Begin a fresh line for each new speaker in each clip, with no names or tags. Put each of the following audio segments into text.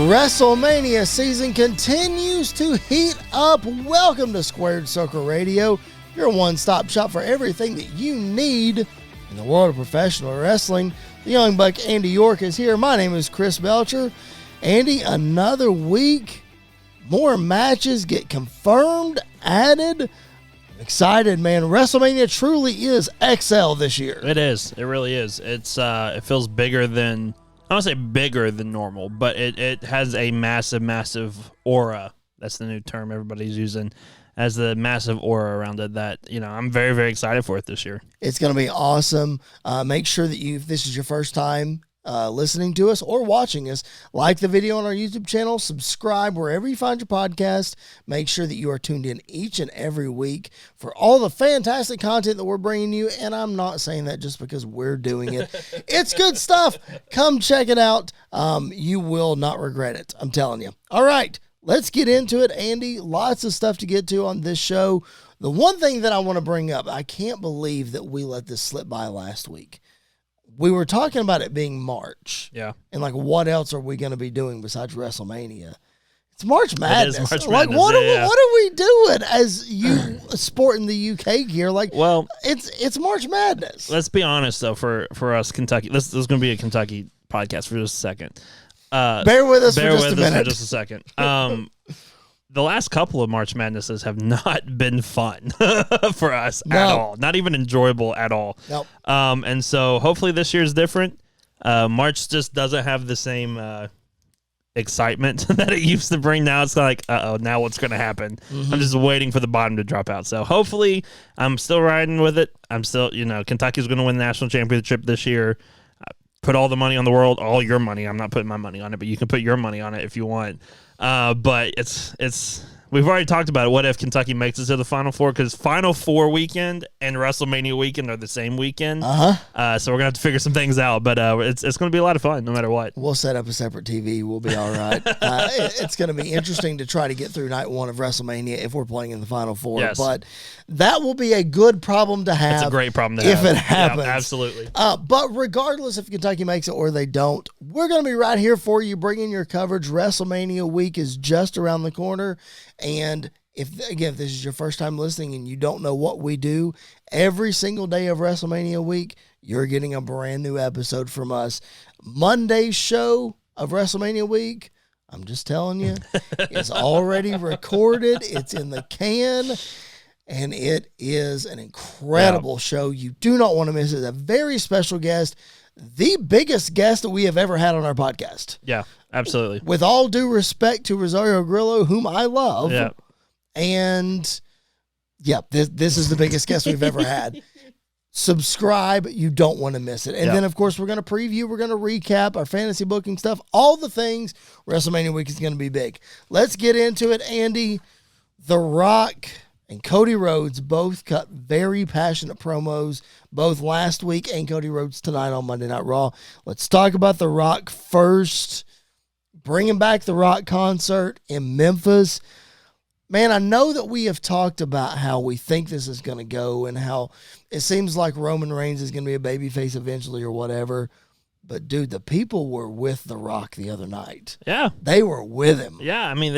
WrestleMania season continues to heat up. Welcome to Squared Circle Radio, your one-stop shop for everything that you need in the world of professional wrestling. The young buck Andy York is here. My name is Chris Belcher. Andy, another week, more matches get confirmed, added. I'm excited, man. WrestleMania truly is XL this year.
It is. It really is. It feels bigger than, I don't say bigger than normal, but it has a massive aura. That's the new term everybody's using, as the massive aura around it that, I'm very, very excited for it this year.
It's going to be awesome. Make sure that if this is your first time listening to us or watching us, like the video on our YouTube channel, subscribe wherever you find your podcast. Make sure that you are tuned in each and every week for all the fantastic content that we're bringing you. And I'm not saying that just because we're doing it. It's good stuff. Come check it out. You will not regret it. I'm telling you. All right, let's get into it, Andy. Lots of stuff to get to on this show. The one thing that I want to bring up, I can't believe that we let this slip by last week. We were talking about it being March.
Yeah.
And what else are we going to be doing besides WrestleMania? It's March Madness.
It is March Madness.
What are we doing as you sporting the UK gear? It's March Madness.
Let's be honest though, for us Kentucky. This is going to be a Kentucky podcast for just a second.
Bear with us for just a
second. The last couple of March Madnesses have not been fun for us at all. Not even enjoyable at all.
Nope.
And so hopefully this year is different. March just doesn't have the same excitement that it used to bring. Now it's like, now what's going to happen? Mm-hmm. I'm just waiting for the bottom to drop out. So hopefully I'm still riding with it. I'm still, Kentucky's going to win the national championship this year. Put all the money on the world, all your money. I'm not putting my money on it, but you can put your money on it if you want. But it's we've already talked about it. What if Kentucky makes it to the Final Four? Because Final Four weekend and WrestleMania weekend are the same weekend. So we're gonna have to figure some things out. But it's gonna be a lot of fun no matter what.
We'll set up a separate TV. We'll be all right. It's gonna be interesting to try to get through night one of WrestleMania if we're playing in the Final Four.
Yes.
But that will be a good problem to have.
It's a great problem to have
if it happens.
Yeah, absolutely.
But regardless if Kentucky makes it or they don't, we're gonna be right here for you, bringing your coverage. WrestleMania week is just around the corner. And if this is your first time listening and you don't know what we do, every single day of WrestleMania week, you're getting a brand new episode from us. Monday's show of WrestleMania week, I'm just telling you, it's already recorded. It's in the can, and it is an incredible show. You do not want to miss it. A very special guest, the biggest guest that we have ever had on our podcast.
Yeah, absolutely.
With all due respect to Rosario Grillo, whom I love.
Yeah.
And, this is the biggest guest we've ever had. Subscribe. You don't want to miss it. And then, of course, we're going to preview. We're going to recap our fantasy booking stuff. All the things. WrestleMania week is going to be big. Let's get into it, Andy. The Rock and Cody Rhodes both cut very passionate promos, both last week and Cody Rhodes tonight on Monday Night Raw. Let's talk about The Rock first. Bringing back the Rock concert in Memphis. Man, I know that we have talked about how we think this is going to go and how it seems like Roman Reigns is going to be a babyface eventually or whatever. But, dude, the people were with The Rock the other night.
Yeah.
They were with him.
Yeah, I mean,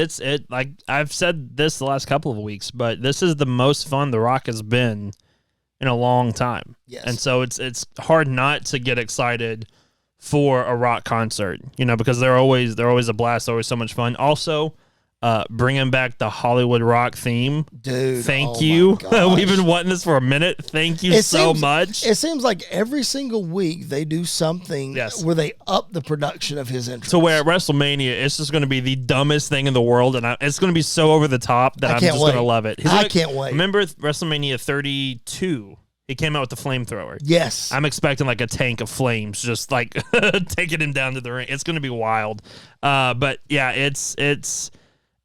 like I've said this the last couple of weeks, but this is the most fun The Rock has been in a long time.
Yes.
And so it's hard not to get excited for a Rock concert, because they're always a blast, they're always so much fun. Also, bringing back the Hollywood Rock theme.
Dude,
thank you. We've been wanting this for a minute. Thank you so much.
It seems like every single week they do something where they up the production of his entrance.
To where at WrestleMania, it's just going to be the dumbest thing in the world, and it's going to be so over the top that I'm just going to love it.
I can't wait.
Remember WrestleMania 32? He came out with the flamethrower.
Yes.
I'm expecting like a tank of flames just like taking him down to the ring. It's going to be wild. But yeah, it's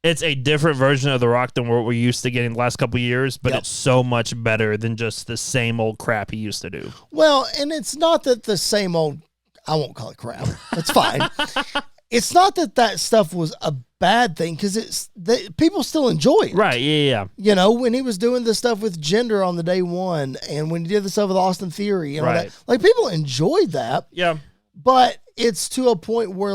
a different version of The Rock than what we're used to getting the last couple of years, but it's so much better than just the same old crap he used to do.
Well, and it's not that the same old, I won't call it crap. That's fine. It's not that stuff was a bad thing, because people still enjoy it.
Right, yeah.
When he was doing the stuff with Jinder on the day one, and when he did the stuff with Austin Theory and all that, people enjoyed that.
Yeah.
But it's to a point where,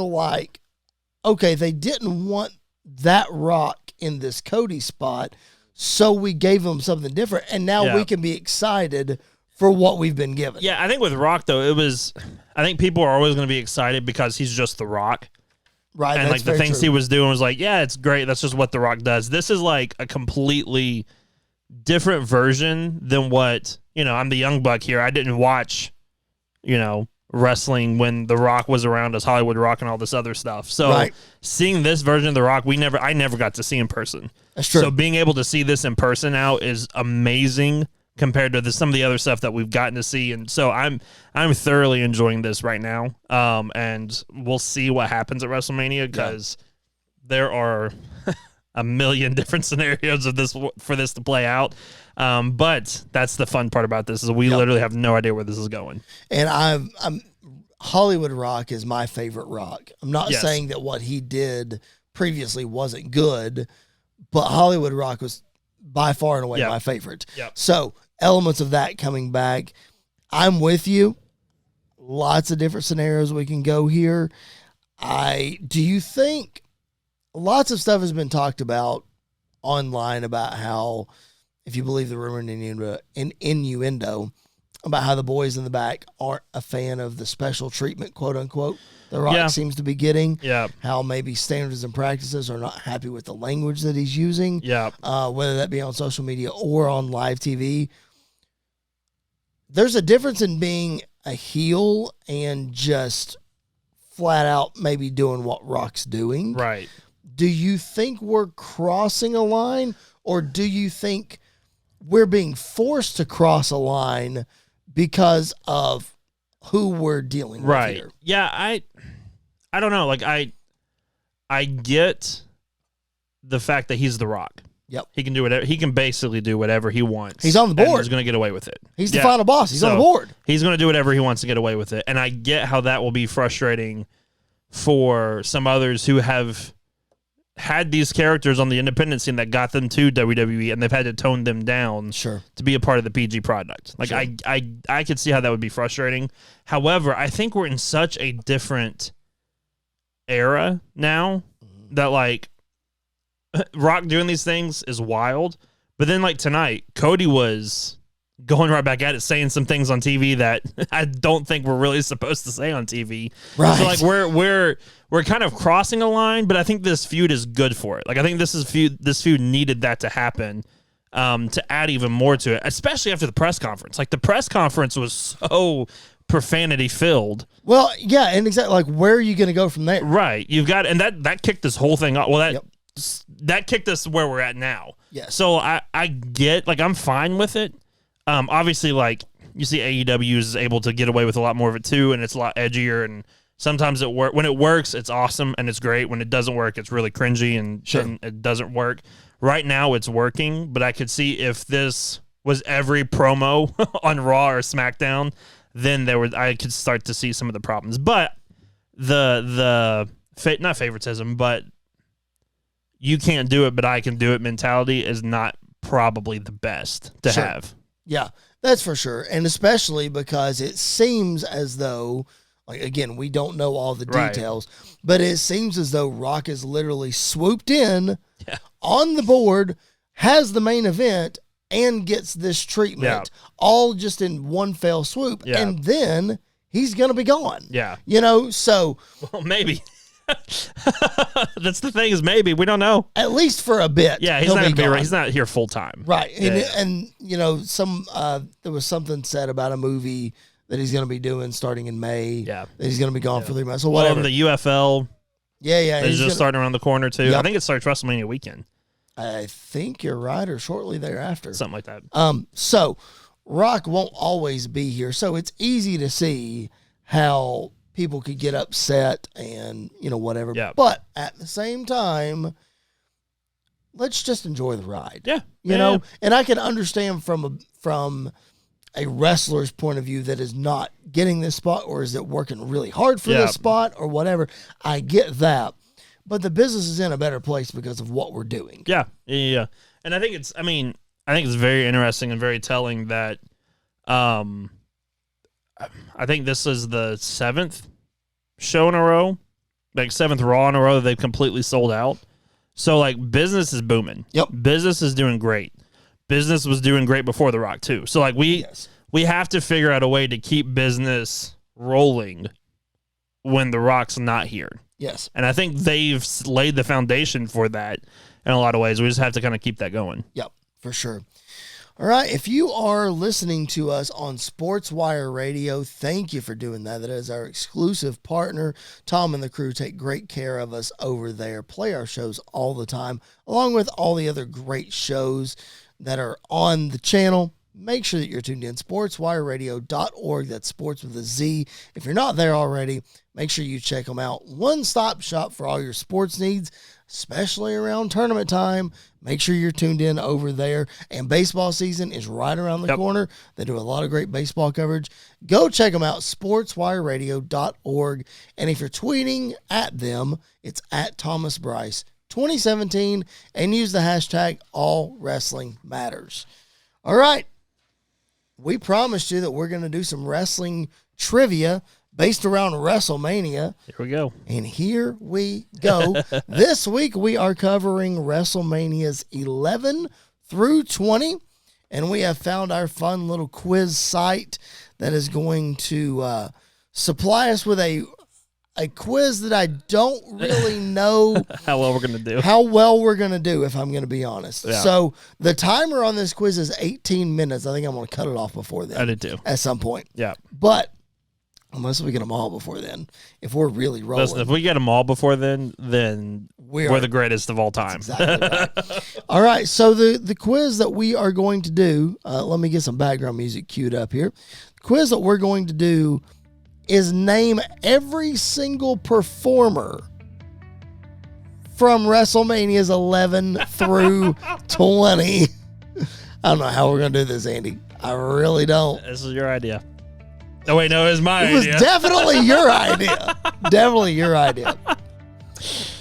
okay, they didn't want that Rock in this Cody spot, so we gave him something different, and now we can be excited for what we've been given.
Yeah, I think with Rock, though, I think people are always going to be excited because he's just The Rock.
Right,
and like the things he was doing was like, yeah, it's great. That's just what The Rock does. This is like a completely different version than what, I'm the young buck here. I didn't watch, wrestling when The Rock was around as Hollywood Rock and all this other stuff. So seeing this version of The Rock, I never got to see in person.
That's true.
So being able to see this in person now is amazing compared to some of the other stuff that we've gotten to see. And so I'm thoroughly enjoying this right now. And we'll see what happens at WrestleMania because there are a million different scenarios for this to play out. But that's the fun part about this is we literally have no idea where this is going.
And I'm Hollywood Rock is my favorite Rock. I'm not saying that what he did previously wasn't good, but Hollywood Rock was by far and away my favorite.
Yep.
So elements of that coming back. I'm with you. Lots of different scenarios we can go here. Do you think lots of stuff has been talked about online about how, if you believe the rumor and innuendo about how the boys in the back aren't a fan of the special treatment, quote unquote, The Rock seems to be getting.
Yeah.
How maybe standards and practices are not happy with the language that he's using.
Yeah.
Whether that be on social media or on live TV. There's a difference in being a heel and just flat out maybe doing what Rock's doing.
Right.
Do you think we're crossing a line, or do you think we're being forced to cross a line because of who we're dealing with here?
Yeah, I don't know. Like I get the fact that he's The Rock.
Yep.
He can do whatever. He can basically do whatever he wants.
He's on the board.
And he's going to get away with it.
He's the final boss. He's on the board.
He's going to do whatever he wants to get away with it. And I get how that will be frustrating for some others who have had these characters on the independent scene that got them to WWE, and they've had to tone them down to be a part of the PG product. Like I could see how that would be frustrating. However, I think we're in such a different era now that like Rock doing these things is wild. But then like tonight, Cody was going right back at it, saying some things on TV that I don't think we're really supposed to say on TV.
Right.
So like we're kind of crossing a line, but I think this feud is good for it. Like I think this feud needed that to happen to add even more to it, especially after the press conference. Like the press conference was so profanity filled.
Well, yeah, and exactly like where are you going to go from there?
Right. You've got, and that kicked this whole thing off. Well, that kicked us where we're at now.
Yes.
So I get, like, I'm fine with it. Obviously, like, you see AEW is able to get away with a lot more of it too, and it's a lot edgier, and sometimes when it works, it's awesome and it's great. When it doesn't work, it's really cringy and it doesn't work. Right now, it's working, but I could see if this was every promo on Raw or SmackDown, then I could start to see some of the problems. But not favoritism, but you can't do it, but I can do it mentality is not probably the best to have.
Yeah, that's for sure. And especially because it seems as though, like, again, we don't know all the details, but it seems as though Rock has literally swooped in on the board, has the main event, and gets this treatment all just in one fell swoop. Yeah. And then he's going to be gone.
Yeah.
So.
Well, maybe. That's the thing is maybe. We don't know.
At least for a bit.
Yeah, he's not going to be he's not here full time.
Right. And there was something said about a movie that he's going to be doing starting in May.
Yeah.
That he's going to be gone for 3 months. So whatever.
Well, the UFL.
Yeah.
He's just starting around the corner too. Yep. I think it starts WrestleMania weekend.
I think you're right, or shortly thereafter.
Something like that.
So Rock won't always be here. So it's easy to see how people could get upset and, whatever.
Yeah.
But at the same time, let's just enjoy the ride.
Yeah.
You know, and I can understand from a wrestler's point of view that is not getting this spot, or is it working really hard for this spot or whatever. I get that. But the business is in a better place because of what we're doing.
Yeah. And I think it's very interesting and very telling that I think this is the 7th show in a row like 7th Raw in a row that they've completely sold out. So like business is booming.
Yep.
Business is doing great. Business was doing great before The Rock too. So like we have to figure out a way to keep business rolling when The Rock's not here.
Yes.
And I think they've laid the foundation for that in a lot of ways. We just have to kind of keep that going.
Yep, for sure. All right, if you are listening to us on SportsWire Radio, thank you for doing that. That is our exclusive partner. Tom and the crew take great care of us over there, play our shows all the time, along with all the other great shows that are on the channel. Make sure that you're tuned in, sportswireradio.org. That's sports with a Z. If you're not there already, make sure you check them out. One-stop shop for all your sports needs, especially around tournament time. Make sure you're tuned in over there. And baseball season is right around the corner. They do a lot of great baseball coverage. Go check them out, sportswireradio.org. And if you're tweeting at them, it's at Thomas Bryce 2017, and use the hashtag AllWrestlingMatters. All right. We promised you that we're going to do some wrestling trivia based around WrestleMania.
Here we go.
And here we go. This week we are covering WrestleManias 11 through 20. And we have found our fun little quiz site that is going to supply us with a quiz that I don't really know
how well we're going
to do, if I'm going to be honest.
Yeah.
So the timer on this quiz is 18 minutes. I think I'm going to cut it off before then.
I did too.
At some point.
Yeah.
But unless we get them all before then, if we're really rolling.
Listen, if we get them all before then we're the greatest of all time.
Exactly right. All right. So the quiz that we are going to do, let me get some background music queued up here. The quiz that we're going to do is name every single performer from WrestleManias 11 through 20. I don't know how we're going to do this, Andy. I really don't.
This is your idea. Oh, wait, no, it was my idea.
It was definitely your idea. Definitely your idea.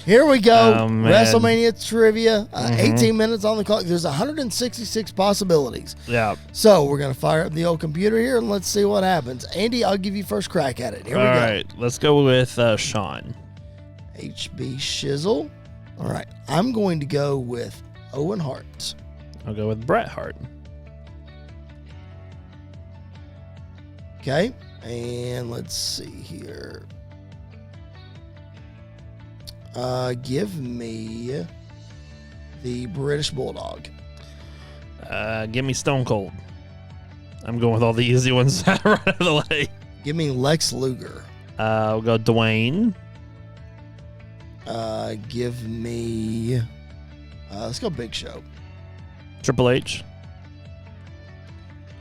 Here we go.
Oh, man.
WrestleMania trivia. 18 minutes on the clock. There's 166 possibilities.
Yeah.
So we're going to fire up the old computer here and let's see what happens. Andy, I'll give you first crack at it. Here we go.
All right. Let's go with Sean.
HB Shizzle. All right. I'm going to go with Owen Hart.
I'll go with Bret Hart.
Okay. And let's see here. Give me the British Bulldog.
Give me Stone Cold. I'm going with all the easy ones right out of the way.
Give me Lex Luger.
We'll go Dwayne.
Give me... let's go Big Show.
Triple H.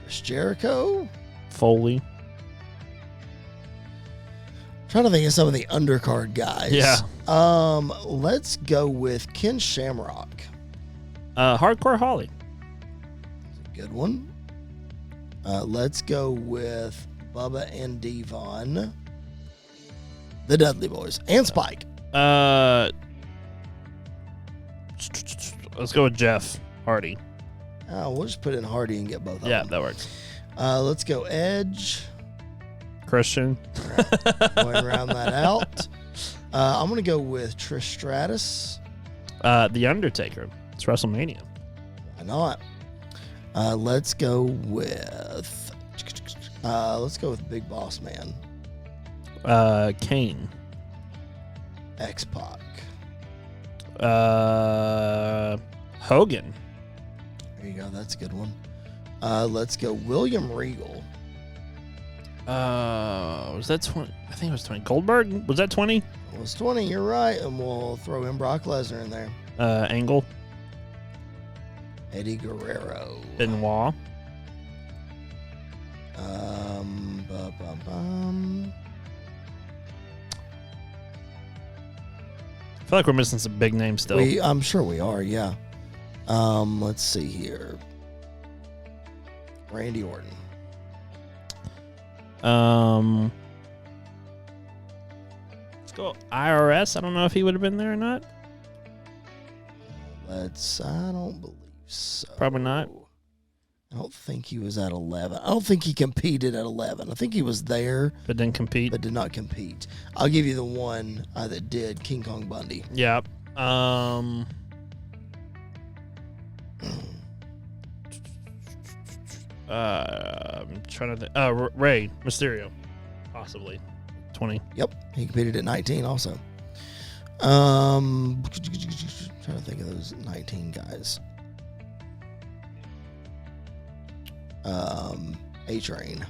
Chris Jericho.
Foley.
Trying to think of some of the undercard guys.
Yeah.
Let's go with Ken Shamrock.
Hardcore Holly.
Good one. Let's go with Bubba and Devon. The Dudley Boys. And Spike.
Let's go with Jeff Hardy.
We'll just put in Hardy and get both of them.
Yeah, that works.
Let's go Edge.
Christian.
Right. Going to round that out. I'm going to go with Trish Stratus.
The Undertaker. It's WrestleMania.
Why not? Let's go with Big Boss Man.
Kane.
X-Pac.
Hogan.
There you go. That's a good one. Let's go William Regal.
Was that 20? I think it was 20. Goldberg? Was that 20?
It was 20. You're right. And we'll throw in Brock Lesnar in there.
Angle.
Eddie Guerrero.
Benoit. I feel like we're missing some big names still.
I'm sure we are, yeah. Let's see here. Randy Orton.
Let's go IRS. I don't know if he would have been there or not.
I don't believe so.
Probably not.
I don't think he was at 11. I don't think he competed at 11. I think he was there,
But didn't compete.
but did not compete. I'll give you the one that did, King Kong Bundy.
Yeah. I'm trying to think. Rey Mysterio, possibly 20.
Yep, he competed at 19 also. Trying to think of those 19 guys. A-Train.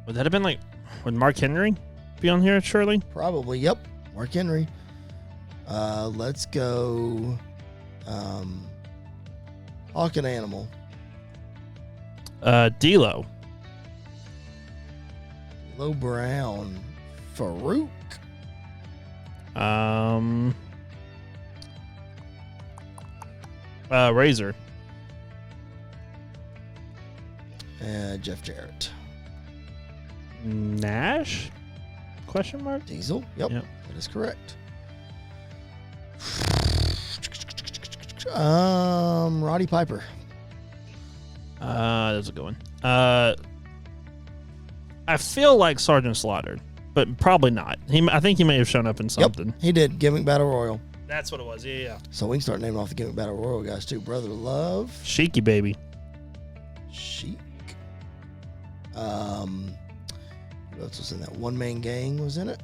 Would that have been like, would Mark Henry be on here? Surely.
Probably. Yep, Mark Henry. Let's go. Hawk and Animal.
D'Lo.
Low Brown. Farouk.
Razor.
Jeff Jarrett.
Nash? Question mark?
Diesel. Yep.
Yep.
That is correct. Roddy Piper.
That's a good one. I feel like Sergeant Slaughter, but probably not. I think he may have shown up in something.
Yep, he did. Gimmick Battle Royal.
That's what it was. Yeah.
So we can start naming off the Gimmick Battle Royal guys too. Brother Love.
Sheiky baby.
Sheik. Who else was in that? One Man Gang was in it.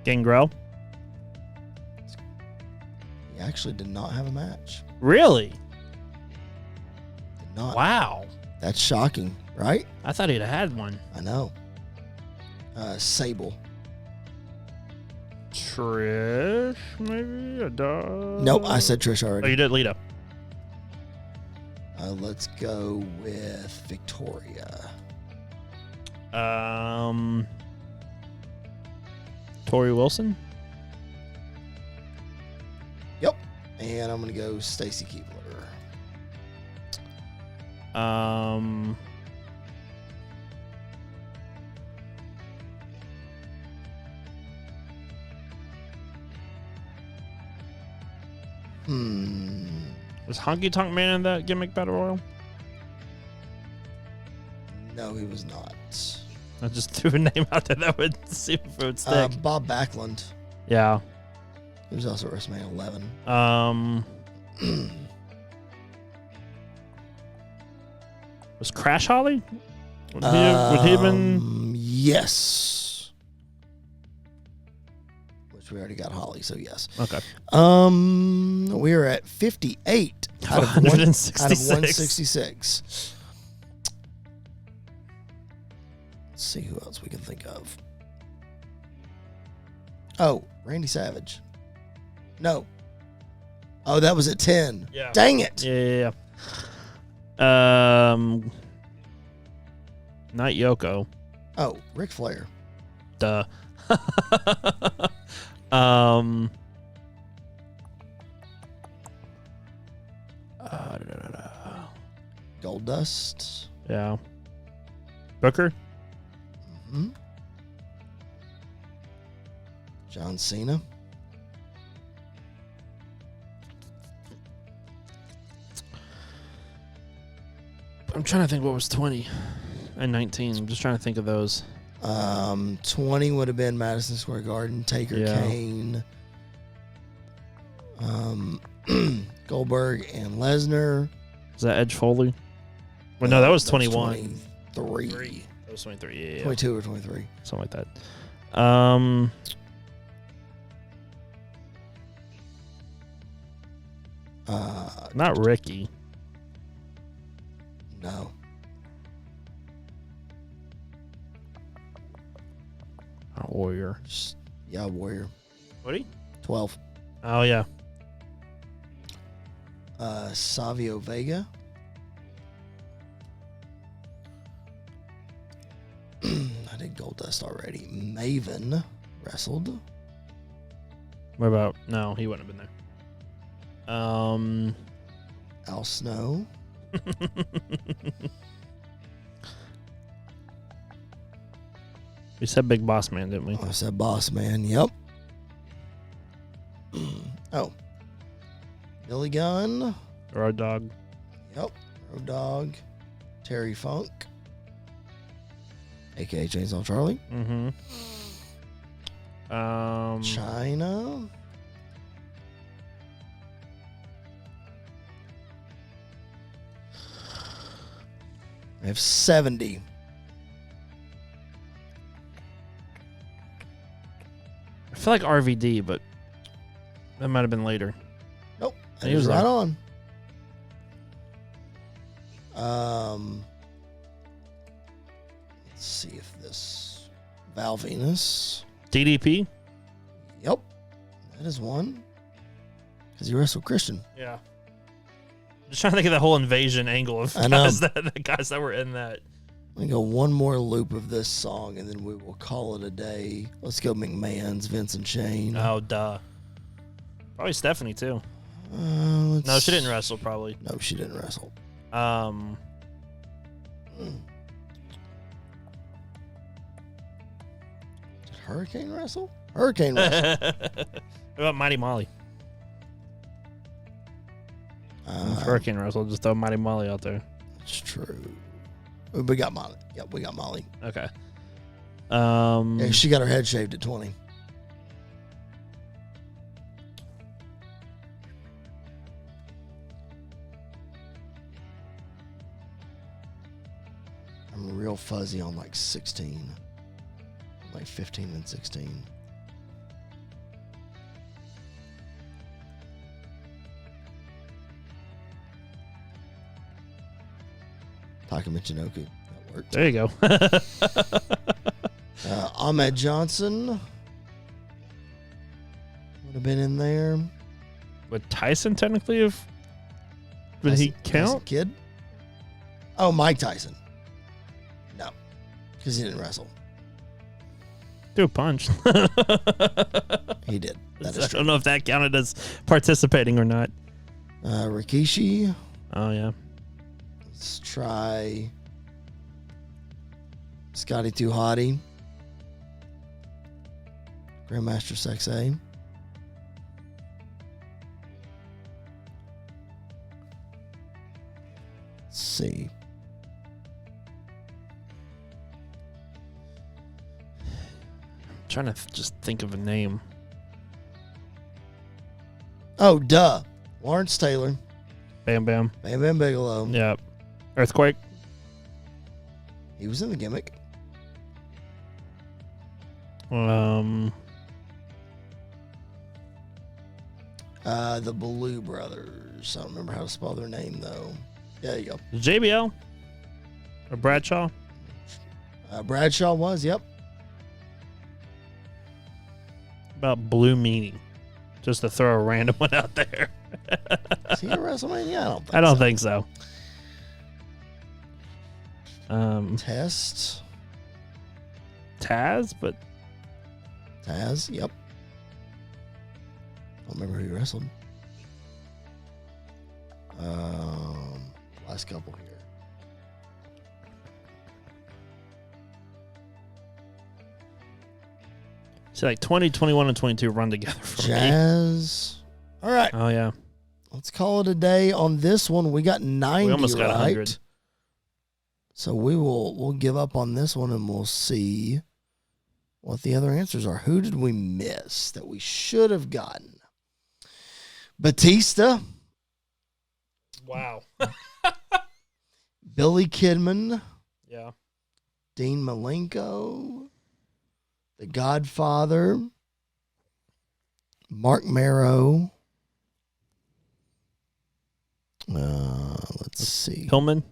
Gangrel.
He actually did not have a match.
Really?
Did not.
Wow.
That's shocking, right?
I thought he'd have had one.
I know. Sable.
Trish, maybe? A dog?
Nope, I said Trish
Oh,
already.
you did Lita.
Let's go with Victoria.
Tori Wilson?
Yep. And I'm going to go Stacy Keibler.
Was Honky Tonk Man in that Gimmick Battle Royal?
No, he was not.
I just threw a name out there that would see if it would stick.
Bob Backlund.
Yeah.
He was also at WrestleMania 11.
Was Crash Holly? Would he have been?
Yes. Which we already got Holly, so yes.
Okay.
We are at 58 out of
166.
Out of 166. Let's see who else we can think of. Oh, Randy Savage. No. Oh, that was at 10.
Yeah.
Dang it.
Yeah. Not Yoko.
Oh, Ric Flair.
Duh.
Goldust.
Yeah. Booker.
Mm-hmm. John Cena.
I'm trying to think what was 20 and 19. I'm just trying to think of those.
20 would have been Madison Square Garden, Taker,
Yeah.
Kane, Goldberg, and Lesnar.
Is that Edge Foley? Well, no, that was 21.
23.
That was 23. Yeah.
22 or 23.
Something like that. Not Ricky.
No.
Warrior.
Yeah, Warrior.
What?
12.
Oh, yeah.
Savio Vega. I did Goldust already. Maven wrestled.
What about? No, he wouldn't have been there.
Al Snow.
We said Big Boss Man, didn't we?
I said Boss Man. Yep. Oh. Billy Gunn.
Road Dogg.
Yep. Road Dogg. Terry Funk. A.K.A. Chainsaw Charlie.
Mm-hmm.
China. I have 70.
I feel like RVD, but that might have been later.
Nope.
He was
right
there.
on. Let's see if this Val Venus.
DDP?
Yep. That is one. Because he wrestled Christian.
Yeah. Just trying to think of the whole invasion angle of
I know.
the guys that were in that.
Let me go one more loop of this song and then we will call it a day. Let's go McMahon's Vince and Shane.
Oh, duh. Probably Stephanie, too. No, she didn't wrestle, probably.
No, she didn't wrestle. Did Hurricane wrestle? Hurricane wrestle.
What about Mighty Molly? If Hurricane wrestle, just throw Mighty Molly out there.
That's true. We got Molly. Yep, we got Molly.
Okay.
Yeah, she got her head shaved at 20. I'm real fuzzy on like 16. Like 15 and 16. Taka Michinoku. That worked.
There you go.
Ahmed Johnson would have been in there.
Would Tyson technically have? Would he
Tyson
count?
Kid? Oh, Mike Tyson. No, because he didn't wrestle.
Do a punch.
He did. That
I
is true.
don't know if that counted as participating or not.
Rikishi.
Oh, yeah.
Let's try Scotty Too Hottie. Grandmaster Sexay. Let's see.
Trying to just think of a name.
Oh, duh. Lawrence Taylor.
Bam Bam.
Bam Bam Bigelow.
Yeah. Earthquake.
He was in the gimmick. The Blue Brothers. I don't remember how to spell their name, though. There you go.
JBL or Bradshaw.
Bradshaw was, yep.
About Blue Meanie. Just to throw a random one out there.
Is he at WrestleMania?
I don't think so.
Test.
Taz, but
Taz, yep. Don't remember who he wrestled. Last couple here.
see, like 20, 21, and 22 run together for me.
Jazz. All right.
Oh, yeah.
Let's call it a day on this one. We got 90
We almost got 100.
right. So we'll give up on this one and we'll see what the other answers are. Who did we miss that we should have gotten? Batista.
Wow.
Billy Kidman.
Yeah.
Dean Malenko. The Godfather. Mark Marrow. Let's see.
Pillman.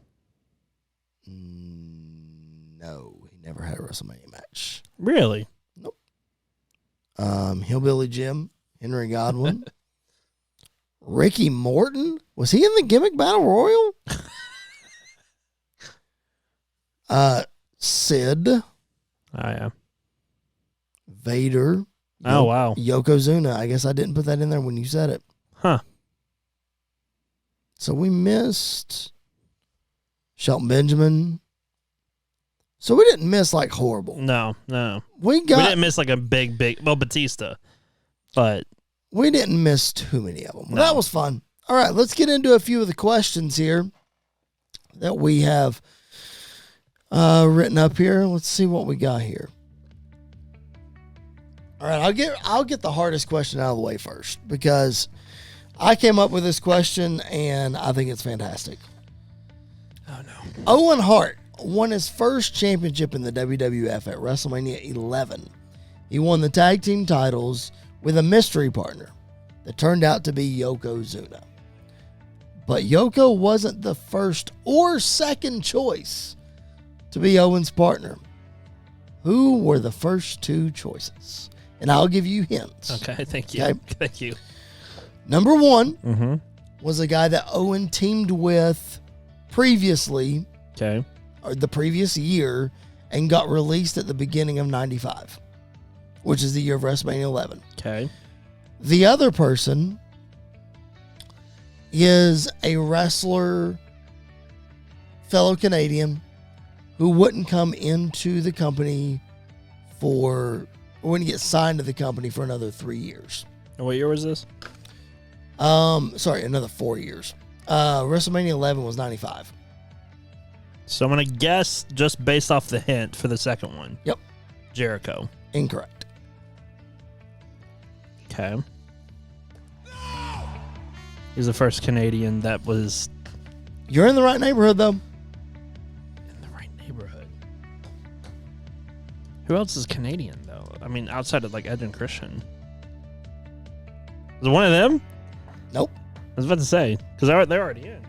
No, he never had a WrestleMania match.
Really?
Nope. Hillbilly Jim, Henry Godwin, Ricky Morton. Was he in the Gimmick Battle Royal? Sid,
Oh, yeah.
Vader.
Oh, wow.
Yokozuna. I guess I didn't put that in there when you said it.
Huh.
So we missed Shelton Benjamin, So we didn't miss like horrible.
No.
We
didn't miss like a big, well, Batista, but
we didn't miss too many of them.
No.
That was fun. All right, let's get into a few of the questions here that we have written up here. Let's see what we got here. All right, I'll get the hardest question out of the way first because I came up with this question and I think it's fantastic.
oh no.
Owen Hart won his first championship in the WWF at WrestleMania XI. He won the tag team titles with a mystery partner that turned out to be Yokozuna. But Yoko wasn't the first or second choice to be Owen's partner. Who were the first two choices? And I'll give you hints.
Okay, thank you.
Okay.
Thank you.
Number one
Mm-hmm.
was a guy that Owen teamed with previously,
Okay.
or the previous year, and got released at the beginning of 95, which is the year of WrestleMania 11.
Okay.
The other person is a wrestler, fellow Canadian, who wouldn't come into the company wouldn't get signed to the company for another 3 years.
And what year was this?
Another 4 years. WrestleMania 11 was 95.
So I'm going to guess just based off the hint for the second one.
Yep.
Jericho.
Incorrect.
Okay. He's the first Canadian that was
You're in the right neighborhood, though.
in the right neighborhood. Who else is Canadian, though? I mean, outside of, like, Edge and Christian. Was it one of them?
Nope.
I was about to say, because they're already in.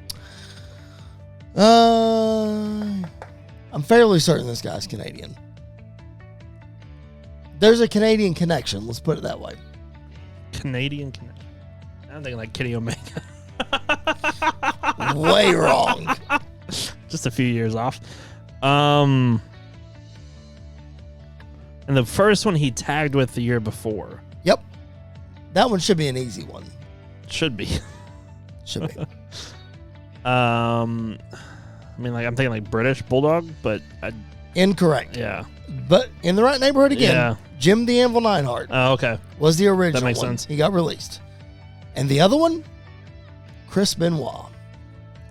I'm fairly certain this guy's Canadian. There's a Canadian connection. Let's put it that way.
Canadian connection. I'm thinking like Kenny Omega.
Way wrong.
Just a few years off. And the first one he tagged with the year before.
Yep. That one should be an easy one.
Should be.
Should be.
I mean, like I'm thinking like British Bulldog, but
Incorrect.
yeah.
But in the right neighborhood again.
Yeah.
Jim the Anvil Neidhart
Oh, okay.
was the original
That makes
one.
sense.
He got released. And the other one, Chris Benoit.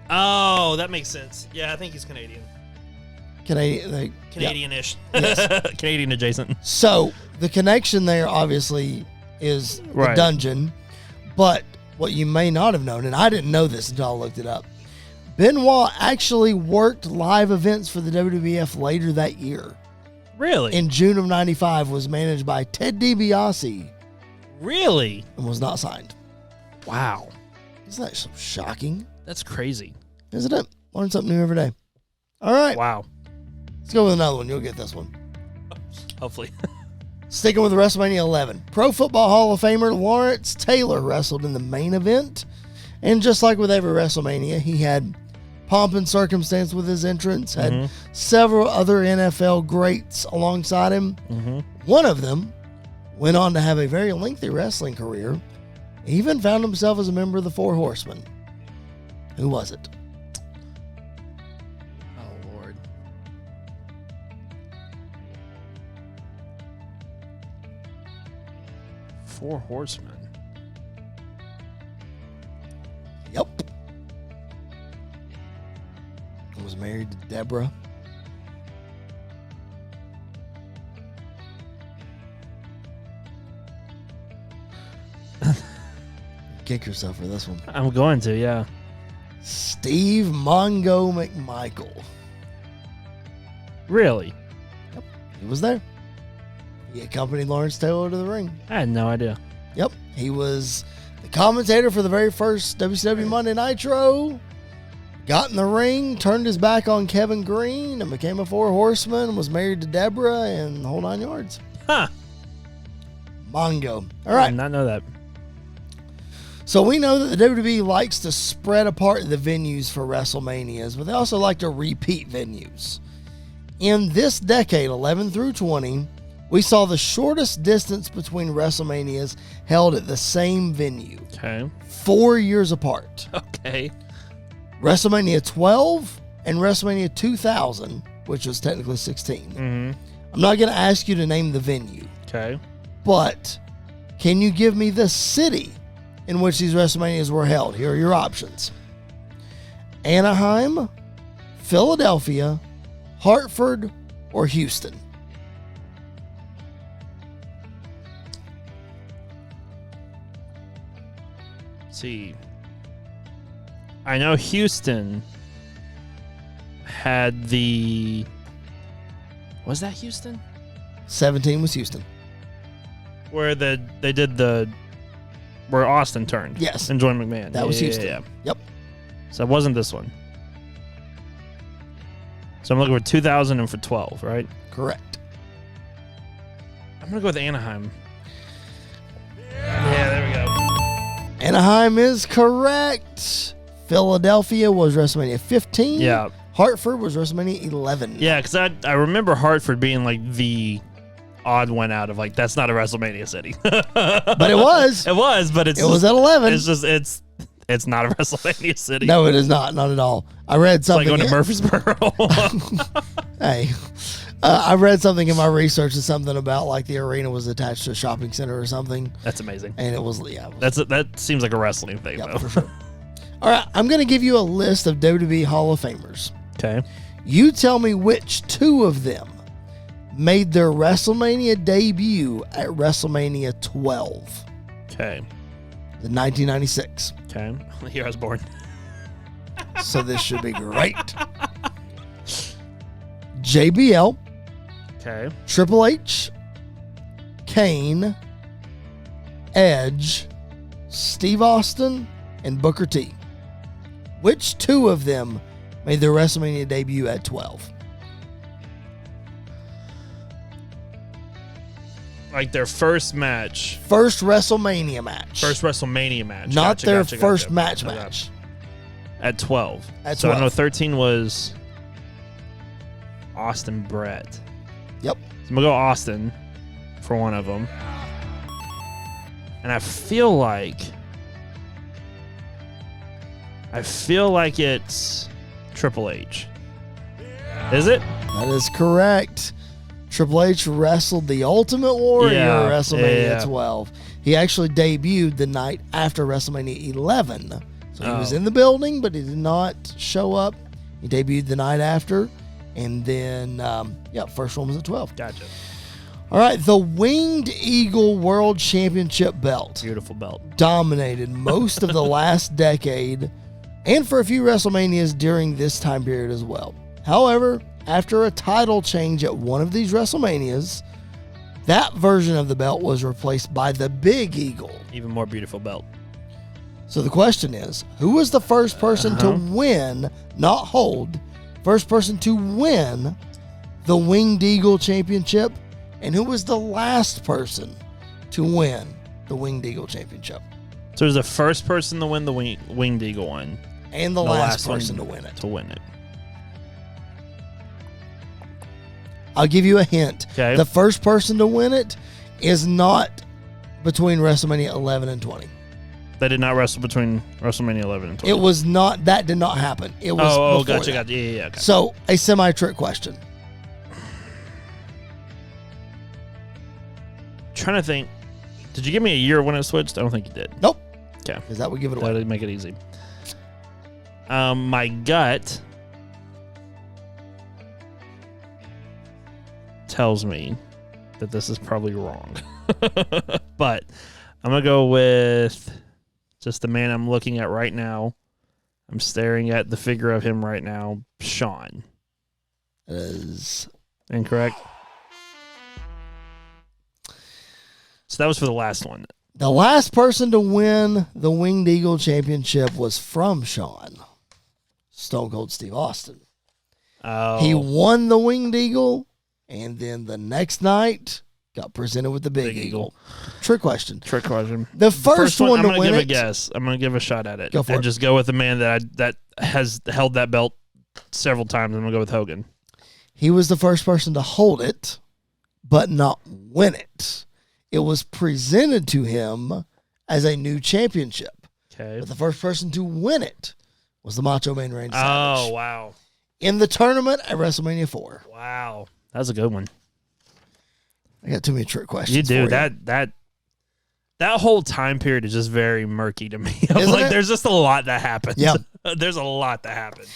Oh, that makes sense. Yeah, I think he's Canadian. Canadian-ish.
Yes.
Canadian adjacent.
So the connection there obviously is the
Right.
dungeon. But what you may not have known, and I didn't know this until I looked it up, Benoit actually worked live events for the WWF later that year.
Really?
In June of 95, was managed by Ted DiBiase
Really?
and was not signed.
Wow.
Isn't that so shocking?
That's crazy.
Isn't it? Learn something new every day. All right.
Wow.
Let's go with another one. You'll get this one.
Hopefully.
Sticking with WrestleMania 11. Pro Football Hall of Famer Lawrence Taylor wrestled in the main event. And just like with every WrestleMania, he had pomp and circumstance with his entrance, had several other NFL greats alongside him. One of them went on to have a very lengthy wrestling career. He even found himself as a member of the Four Horsemen. Who was it?
Oh, Lord. Four Horsemen.
Yep. Was married to Deborah. Kick yourself for this one.
I'm going to, yeah.
Steve Mongo McMichael.
Really?
He was there. He accompanied Lawrence Taylor to the ring.
I had no idea.
Yep. He was the commentator for the very first WCW Monday Nitro. Got in the ring, turned his back on Kevin Green, and became a Four Horseman, was married to Deborah, and the whole 9 yards.
Huh.
Mongo. All
I
right.
did not know that.
So we know that the WWE likes to spread apart the venues for WrestleManias, but they also like to repeat venues. In this decade, 11 through 20, we saw the shortest distance between WrestleManias held at the same venue.
Okay.
4 years apart.
Okay.
WrestleMania 12 and WrestleMania 2000 which was technically 16.
Mm-hmm.
I'm not going to ask you to name the venue.
Okay.
But can you give me the city in which these WrestleManias were held? Here are your options: Anaheim, Philadelphia, Hartford, or Houston.
Let's see. I know Houston had the... Was that Houston?
17 was Houston.
Where they did the... Where Austin turned.
Yes.
And joined McMahon.
That was Houston.
Yeah.
Yep.
So it wasn't this one. So I'm looking for 2000 and for 12, right?
Correct.
I'm going to go with Anaheim. Yeah, there we go.
Anaheim is correct. Philadelphia was WrestleMania 15.
Yeah.
Hartford was WrestleMania 11.
Yeah, because I remember Hartford being like the odd one out of like, that's not a WrestleMania city.
But it was.
It was, but it
was at 11.
It's just, it's not a WrestleMania city.
No, it is not. Not at all. I read
It's like
something.
going to Murfreesboro.
Hey, I read something in my research, something about like the arena was attached to a shopping center or something.
That's amazing.
And it was, yeah. It was,
That seems like a wrestling thing,
yeah,
though.
for sure. All right, I'm going to give you a list of WWE Hall of Famers.
Okay.
You tell me which two of them made their WrestleMania debut at WrestleMania 12,
Okay.
the 1996.
Okay. The year I was born.
So this should be great. JBL,
Okay.
Triple H, Kane, Edge, Steve Austin, and Booker T. Which two of them made their WrestleMania debut at 12?
Like their first match.
First WrestleMania match.
First WrestleMania match.
Not
Gotcha,
their
gotcha,
first
gotcha.
match
Okay.
match.
At 12.
At
so
12.
I know 13 was Austin Brett.
Yep.
So I'm going to go Austin for one of them. And I feel like it's Triple H. Is it?
That is correct. Triple H wrestled the Ultimate Warrior
Yeah,
at WrestleMania
yeah.
12. He actually debuted the night after WrestleMania 11. So he was
Oh.
in the building, but he did not show up. He debuted the night after. And then, first one was at 12.
Gotcha.
All right, the Winged Eagle World Championship belt
Beautiful belt.
dominated most of the last decade and for a few WrestleManias during this time period as well. However, after a title change at one of these WrestleManias, that version of the belt was replaced by the Big Eagle.
Even more beautiful belt.
So the question is, who was the first person to win, not hold, first person to win the Winged Eagle Championship, and who was the last person to win the Winged Eagle Championship?
So it was the first person to win the Winged Eagle one.
And the last person to win it.
To win it.
I'll give you a hint.
Okay.
The first person to win it is not between WrestleMania 11 and 20.
They did not wrestle between WrestleMania 11 and 20.
It was not, that did not happen. It was before
gotcha,
that.
gotcha. Yeah, okay.
So, a semi-trick question.
Trying to think. Did you give me a year when it switched? I don't think you did.
Nope.
Okay.
Because that would give it away.
That'd make it easy. My gut tells me that this is probably wrong. But I'm going to go with just the man I'm looking at right now. I'm staring at the figure of him right now, Shawn.
It is
Incorrect? So that was for the last one.
the last person to win the Winged Eagle Championship was from Shawn. Stone Cold Steve Austin.
Oh.
He won the Winged Eagle, and then the next night got presented with the Big Eagle. Trick question.
Trick question.
The first one to
I'm gonna
win
give
it.
a guess. I'm gonna give a shot at it.
Go for
and
it.
just go with the man that has held that belt several times. I'm gonna go with Hogan.
He was the first person to hold it, but not win it. It was presented to him as a new championship.
Okay.
But the first person to win it was the Macho Man Randy
Oh
Savage.
wow.
in the tournament at WrestleMania 4.
Wow. That's a good one.
I got too many trick questions.
You do.
For
That whole time period is just very murky to me.
Isn't it?
There's just a lot that happens.
Yeah.
There's a lot that happens.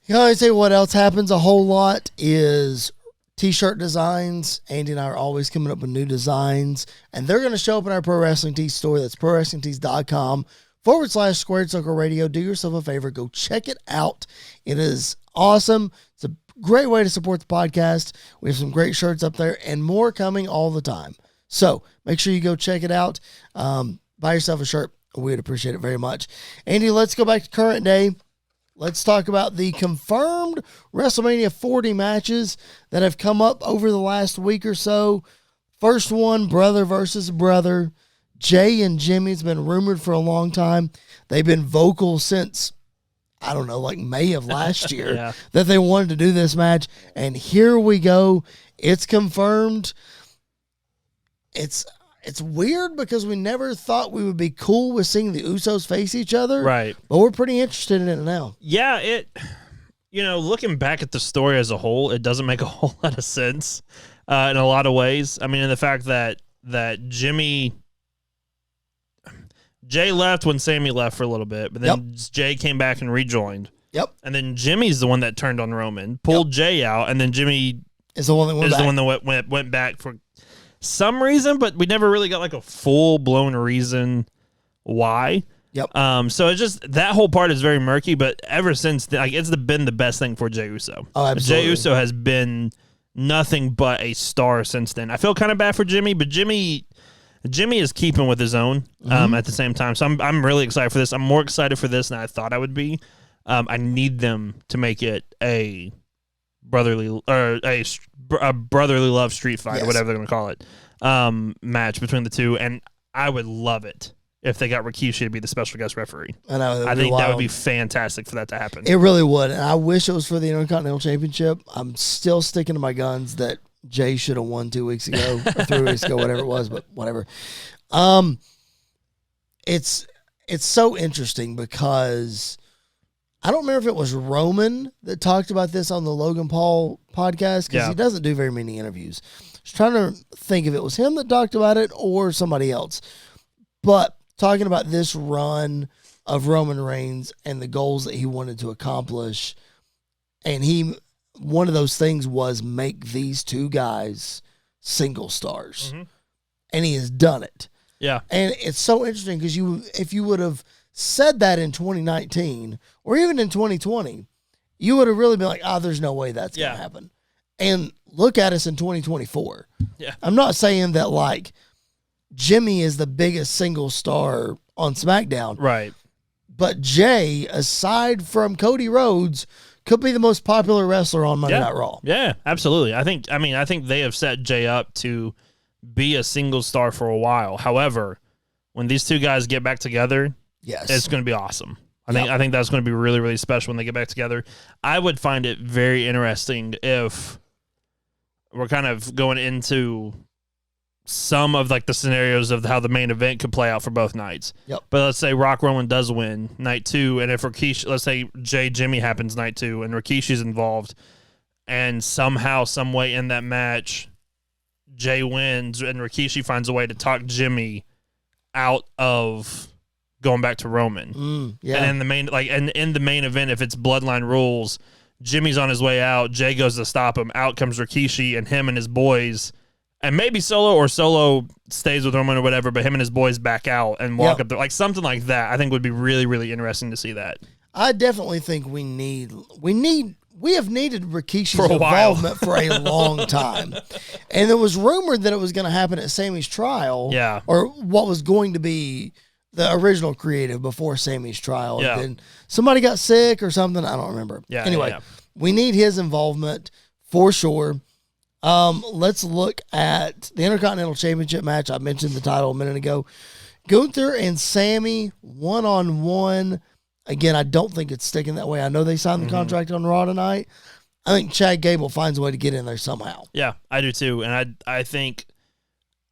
You know, I say what else happens a whole lot is T-shirt designs. Andy and I are always coming up with new designs, and they're going to show up in our Pro Wrestling Tees store. That's prowrestlingtees.com/Squared Circle Radio. Do yourself a favor. Go check it out. It is awesome. It's a great way to support the podcast. We have some great shirts up there and more coming all the time. So make sure you go check it out. Buy yourself a shirt. We'd appreciate it very much. Andy, let's go back to current day. Let's talk about the confirmed WrestleMania 40 matches that have come up over the last week or so. First one, brother versus brother. Jay and Jimmy's been rumored for a long time. They've been vocal since, I don't know, like May of last year that they wanted to do this match. And here we go. It's confirmed. It's weird because we never thought we would be cool with seeing the Usos face each other.
Right.
But we're pretty interested in it now.
Yeah, looking back at the story as a whole, it doesn't make a whole lot of sense in a lot of ways. I mean, in the fact that Jay left when Sammy left for a little bit, but then Jay came back and rejoined.
Yep.
And then Jimmy's the one that turned on Roman, pulled Jay out, and then Jimmy
is the one that
went back for some reason, but we never really got like a full-blown reason why.
Yep.
So it's just that whole part is very murky, but ever since it's been the best thing for Jey Uso.
Oh, absolutely.
Jey Uso has been nothing but a star since then. I feel kind of bad for Jimmy, but Jimmy is keeping with his own at the same time. So I'm really excited for this. I'm more excited for this than I thought I would be. I need them to make it a brotherly or a brotherly love street fight or whatever they're going to call it match between the two, and I would love it if they got Rikishi to be the special guest referee. I think that would be fantastic for that to happen.
It really would, and I wish it was for the Intercontinental Championship. I'm still sticking to my guns that Jay should have won 2 weeks ago or 3 weeks ago, whatever it was, but whatever. It's so interesting because I don't remember if it was Roman that talked about this on the Logan Paul podcast because he doesn't do very many interviews. I was trying to think if it was him that talked about it or somebody else. But talking about this run of Roman Reigns and the goals that he wanted to accomplish, and one of those things was make these two guys single stars. Mm-hmm. And he has done it.
Yeah.
And it's so interesting because if you would have said that in 2019 or even in 2020, you would have really been like, there's no way that's going to happen. And look at us in 2024.
Yeah.
I'm not saying that like Jimmy is the biggest single star on SmackDown.
Right.
But Jay, aside from Cody Rhodes, could be the most popular wrestler on Monday Night Raw.
Yeah, absolutely. I think they have set Jay up to be a single star for a while. However, when these two guys get back together, it's going to be awesome. I think that's going to be really, really special when they get back together. I would find it very interesting if we're kind of going into some of like the scenarios of how the main event could play out for both nights.
Yep.
But let's say Rock Roman does win night 2, and if Rikishi, let's say Jimmy happens night 2, and Rikishi's involved, and somehow, some way in that match, Jay wins, and Rikishi finds a way to talk Jimmy out of going back to Roman. And in the main event, if it's Bloodline rules, Jimmy's on his way out, Jay goes to stop him, out comes Rikishi, and him and his boys. And maybe Solo stays with Roman or whatever, but him and his boys back out and walk up there. Like something like that, I think would be really, really interesting to see that.
I definitely think we have needed Rikishi's involvement for a long time. And it was rumored that it was going to happen at Sammy's trial.
Yeah.
Or what was going to be the original creative before Sammy's trial.
Yeah.
And then somebody got sick or something. I don't remember.
Yeah.
Anyway, we need his involvement for sure. Let's look at the Intercontinental Championship match. I mentioned the title a minute ago. Gunther and Sammy one-on-one. Again, I don't think it's sticking that way. I know they signed the contract on Raw tonight. I think Chad Gable finds a way to get in there somehow.
Yeah, I do too. And I think,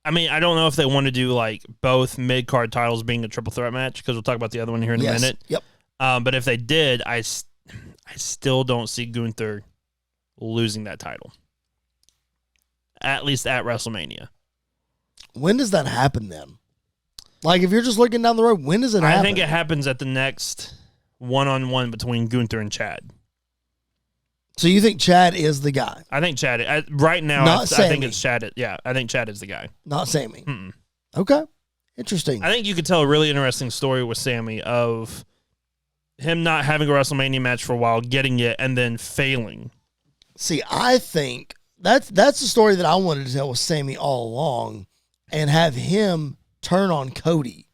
I don't know if they want to do like both mid-card titles being a triple threat match, because we'll talk about the other one here in a minute.
Yep.
But if they did, I I still don't see Gunther losing that title. At least at WrestleMania.
When does that happen then? Like, if you're just looking down the road, when does it happen?
I think it happens at the next one-on-one between Gunther and Chad.
So you think Chad is the guy?
I think Chad. Right now, I think it's Chad. Yeah, I think Chad is the guy.
Not Sammy.
Mm-mm.
Okay. Interesting.
I think you could tell a really interesting story with Sammy of him not having a WrestleMania match for a while, getting it, and then failing.
See, I think that's the story that I wanted to tell with Sammy all along, and have him turn on Cody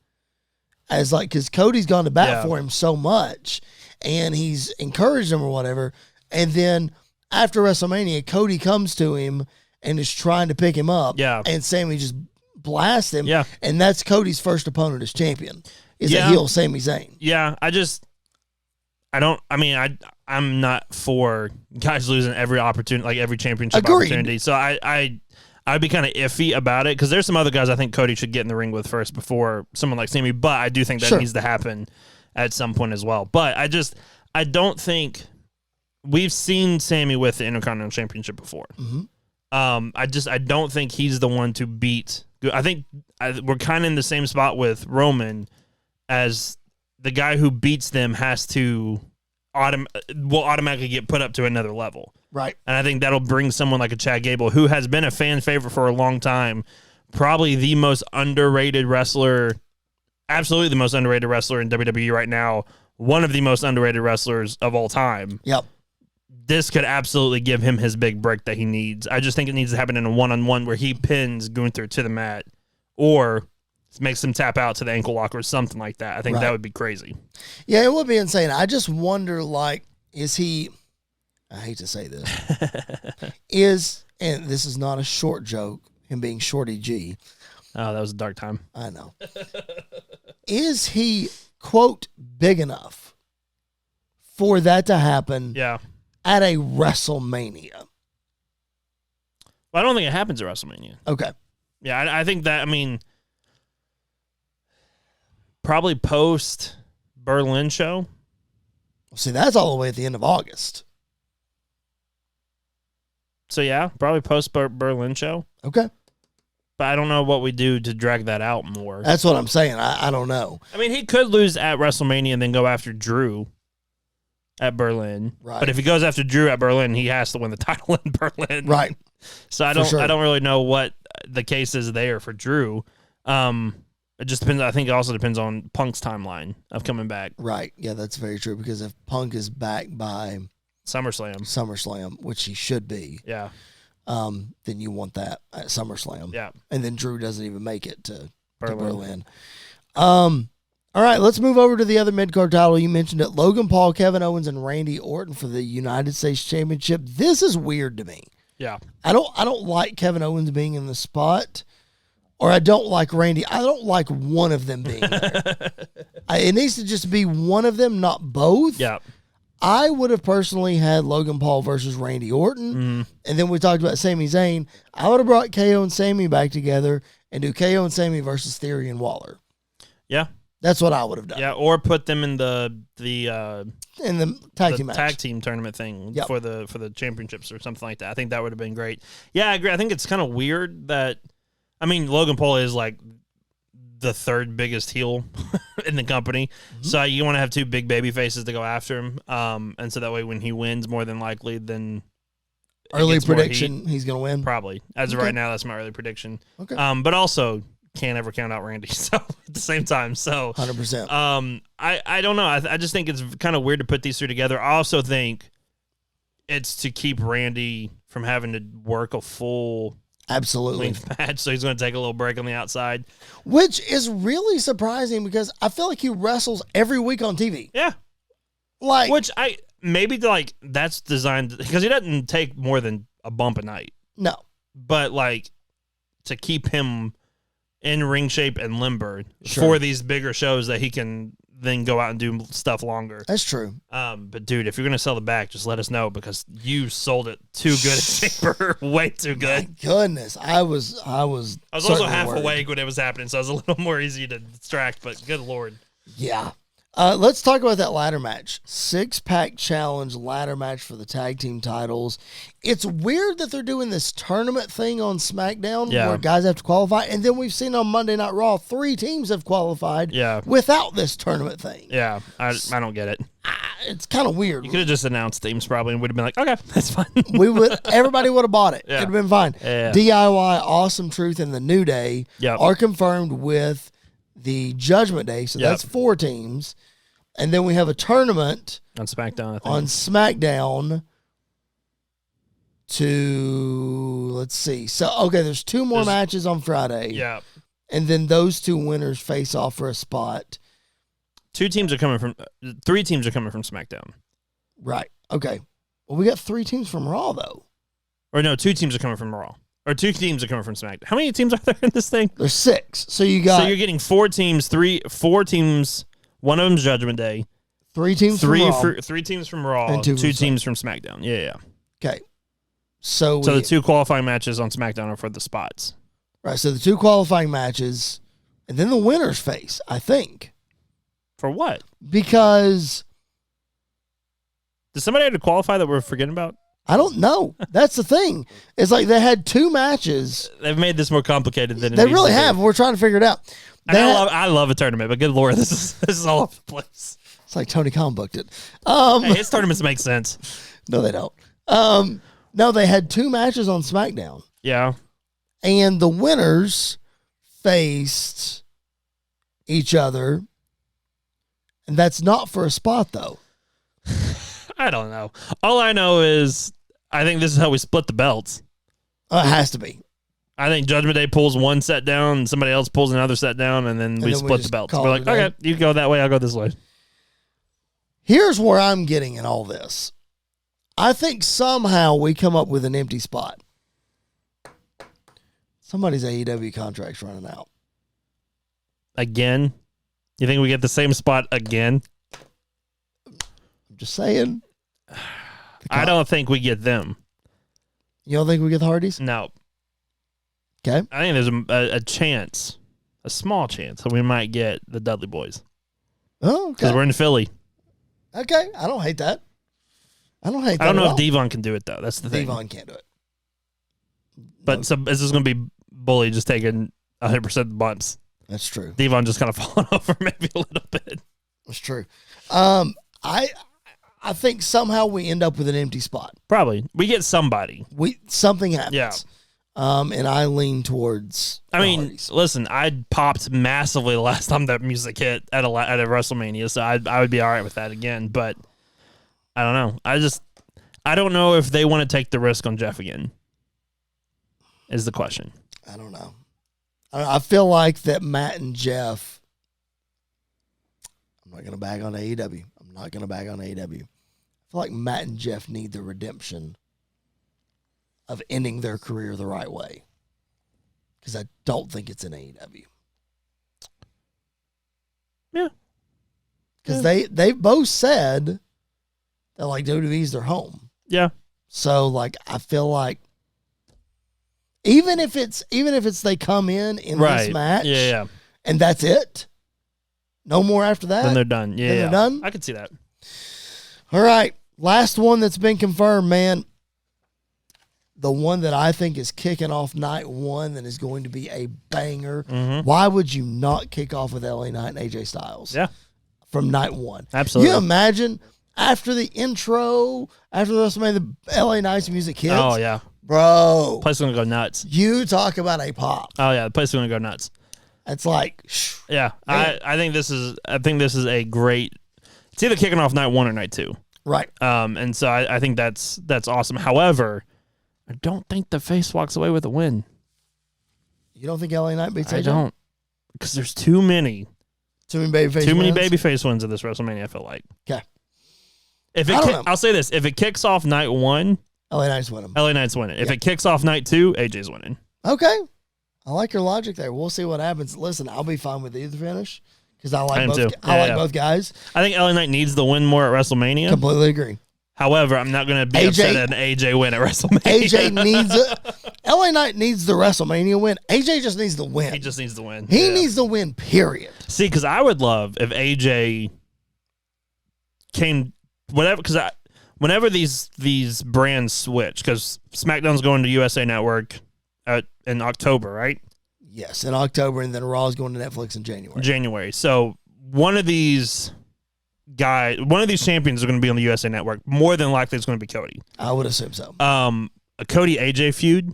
as like, because Cody's gone to bat for him so much, and he's encouraged him or whatever, and then after WrestleMania, Cody comes to him and is trying to pick him up, and Sammy just blasts him, and that's Cody's first opponent as champion. Is a heel Sami Zayn.
Yeah, I'm not for guys losing every opportunity, like every championship opportunity. So I'd be kind of iffy about it because there's some other guys I think Cody should get in the ring with first before someone like Sammy. But I do think that needs to happen at some point as well. But I don't think we've seen Sammy with the Intercontinental Championship before.
Mm-hmm.
I don't think he's the one to beat. I think we're kind of in the same spot with Roman, as the guy who beats them has to will automatically get put up to another level.
Right.
And I think that'll bring someone like a Chad Gable, who has been a fan favorite for a long time, probably the most underrated wrestler, absolutely the most underrated wrestler in WWE right now, one of the most underrated wrestlers of all time.
Yep.
This could absolutely give him his big break that he needs. I just think it needs to happen in a one-on-one where he pins Gunther to the mat or makes him tap out to the ankle lock or something like that. I think that would be crazy.
Yeah, it would be insane. I just wonder, like, is he... I hate to say this. And this is not a short joke, him being Shorty G.
Oh, that was a dark time.
I know. Is he, quote, big enough for that to happen at a WrestleMania?
Well, I don't think it happens at WrestleMania.
Okay.
Yeah, I think that, probably post Berlin show.
See, that's all the way at the end of August.
So, yeah, probably post Berlin show.
Okay.
But I don't know what we do to drag that out more.
That's what I'm saying. I don't know.
He could lose at WrestleMania and then go after Drew at Berlin.
Right.
But if he goes after Drew at Berlin, he has to win the title in Berlin.
Right.
So I don't really know what the case is there for Drew. It just depends. I think it also depends on Punk's timeline of coming back.
Right. Yeah, that's very true. Because if Punk is back by SummerSlam, which he should be.
Yeah.
Then you want that at SummerSlam.
Yeah.
And then Drew doesn't even make it to Berlin. All right, let's move over to the other mid-card title. You mentioned it. Logan Paul, Kevin Owens, and Randy Orton for the United States Championship. This is weird to me.
Yeah.
I don't like Kevin Owens being in the spot, or I don't like Randy. I don't like one of them being there. It needs to just be one of them, not both.
Yeah.
I would have personally had Logan Paul versus Randy Orton, and then we talked about Sami Zayn. I would have brought KO and Sami back together and do KO and Sami versus Theory and Waller.
Yeah.
That's what I would have done.
Yeah, or put them in the
tag team match.
Tag team tournament thing for the championships or something like that. I think that would have been great. Yeah, I agree. I think it's kind of weird that Logan Paul is like the third biggest heel in the company. Mm-hmm. So you want to have two big baby faces to go after him. And so that way when he wins, more than likely, then
early prediction he's going to win.
Probably. As of right now, that's my early prediction.
Okay.
But also can't ever count out Randy. So at the same time,
100%.
I don't know. I just think it's kind of weird to put these two together. I also think it's to keep Randy from having to work a full length match, so he's going to take a little break on the outside,
which is really surprising because I feel like he wrestles every week on TV.
Yeah, that's designed because he doesn't take more than a bump a night.
No,
but to keep him in ring shape and limber for these bigger shows that he can then go out and do stuff longer.
That's true.
But dude, if you're gonna sell the back, just let us know because you sold it too good at Chamber, way too good.
My goodness, I was
also half awake when it was happening, so I was a little more easy to distract. But good lord,
yeah. Let's talk about that ladder match. 6-pack challenge ladder match for the tag team titles. It's weird that they're doing this tournament thing on SmackDown where guys have to qualify. And then we've seen on Monday Night Raw, 3 teams have qualified without this tournament thing.
Yeah, I don't get it.
It's kind of weird.
You could have just announced teams probably and would have been like, okay, that's fine.
Everybody would have bought it.
Yeah.
It'd have been fine.
Yeah.
DIY, Awesome Truth, and the New Day are confirmed with the Judgment Day. So that's 4 teams. And then we have a tournament
on SmackDown, I think.
On SmackDown to, let's see. So, okay, there's 2 more matches on Friday.
Yeah.
And then those 2 winners face off for a spot.
3 teams are coming from SmackDown.
Right. Okay. Well, we got 3 teams from Raw, though.
Or no, 2 teams are coming from Raw. Or 2 teams are coming from SmackDown. How many teams are there in this thing?
There's 6. So you're getting
4 teams, 4 teams. One of them's Judgment Day.
3 teams from Raw.
3 teams from Raw.
And
2 teams from SmackDown. Yeah.
Okay. So
the 2 qualifying matches on SmackDown are for the spots.
Right. So the 2 qualifying matches, and then the winners face, I think.
For what?
Because
does somebody have to qualify that we're forgetting about?
I don't know. That's the thing. It's like they had 2 matches.
They've made this more complicated than
they really have. We're trying to figure it out.
I love a tournament, but good Lord, this is all over the place.
It's like Tony Khan booked it.
Hey, his tournaments make sense.
No, they don't. No, they had 2 matches on SmackDown.
Yeah.
And the winners faced each other. And that's not for a spot, though.
I don't know. All I know is I think this is how we split the belts.
It has to be.
I think Judgment Day pulls one set down, and somebody else pulls another set down, and then we split the belts. We're like, okay, you go that way, I'll go this way.
Here's where I'm getting in all this. I think somehow we come up with an empty spot. Somebody's AEW contract's running out.
Again? You think we get the same spot again?
I'm just saying.
I don't think we get them.
You don't think we get the Hardys?
No.
Okay.
I think there's a chance, a small chance, that we might get the Dudley Boys.
Oh, okay.
Because we're in Philly.
Okay. I don't hate that. I don't
know if Devon can do it, though. That's the thing.
Devon can't do it.
But is this going to be Bully just taking 100% of the bumps?
That's true.
Devon just kind of falling over maybe a little bit.
That's true. I think somehow we end up with an empty spot.
Probably. We get somebody.
Something happens.
Yeah.
And I lean towards Hardys. Listen,
I popped massively the last time that music hit at a WrestleMania, so I would be all right with that again. But I don't know. I don't know if they want to take the risk on Jeff again. Is the question.
I don't know. I feel like that Matt and Jeff. I'm not going to bag on AEW. I feel like Matt and Jeff need the redemption of ending their career the right way. Because I don't think it's in AEW.
Yeah.
Because they both said that like WWE's their home.
Yeah.
So like I feel like even if it's they come in this match, and that's it, no more after that,
then they're done. Yeah,
they're done.
I could see that.
All right, last one that's been confirmed, man. The one that I think is kicking off night 1 that is going to be a banger.
Mm-hmm.
Why would you not kick off with LA Knight and AJ Styles?
Yeah,
from night 1.
Absolutely.
You imagine after the intro, after the WrestleMania, the LA Knight's music hits.
Oh yeah.
Bro,
the place is gonna go nuts.
You talk about a pop.
Oh yeah, the place is gonna go nuts.
It's like,
yeah. I think this is a great. It's either kicking off night 1 or night 2.
Right.
And so I think that's awesome. However, I don't think the face walks away with a win.
You don't think LA Knight beats AJ?
I don't, because there's too many babyface wins in this WrestleMania. I feel like.
Okay.
I'll say this: if it kicks off night 1.
LA Knight's winning.
LA Knight's winning. If it kicks off night 2, AJ's winning.
Okay. I like your logic there. We'll see what happens. Listen, I'll be fine with either finish because I like both guys.
I think LA Knight needs the win more at WrestleMania.
Completely agree.
However, I'm not going to be upset at an AJ win at WrestleMania.
AJ needs LA Knight needs the WrestleMania win. AJ just needs the win.
He just needs the win.
He needs the win, period.
See, because I would love if AJ Kane, whatever, because whenever these brands switch, because SmackDown's going to USA Network in October, right?
Yes, in October, and then Raw's going to Netflix in January. So one of these champions is going to be on the USA Network. More than likely, it's going to be Cody. I would assume so.
A Cody AJ feud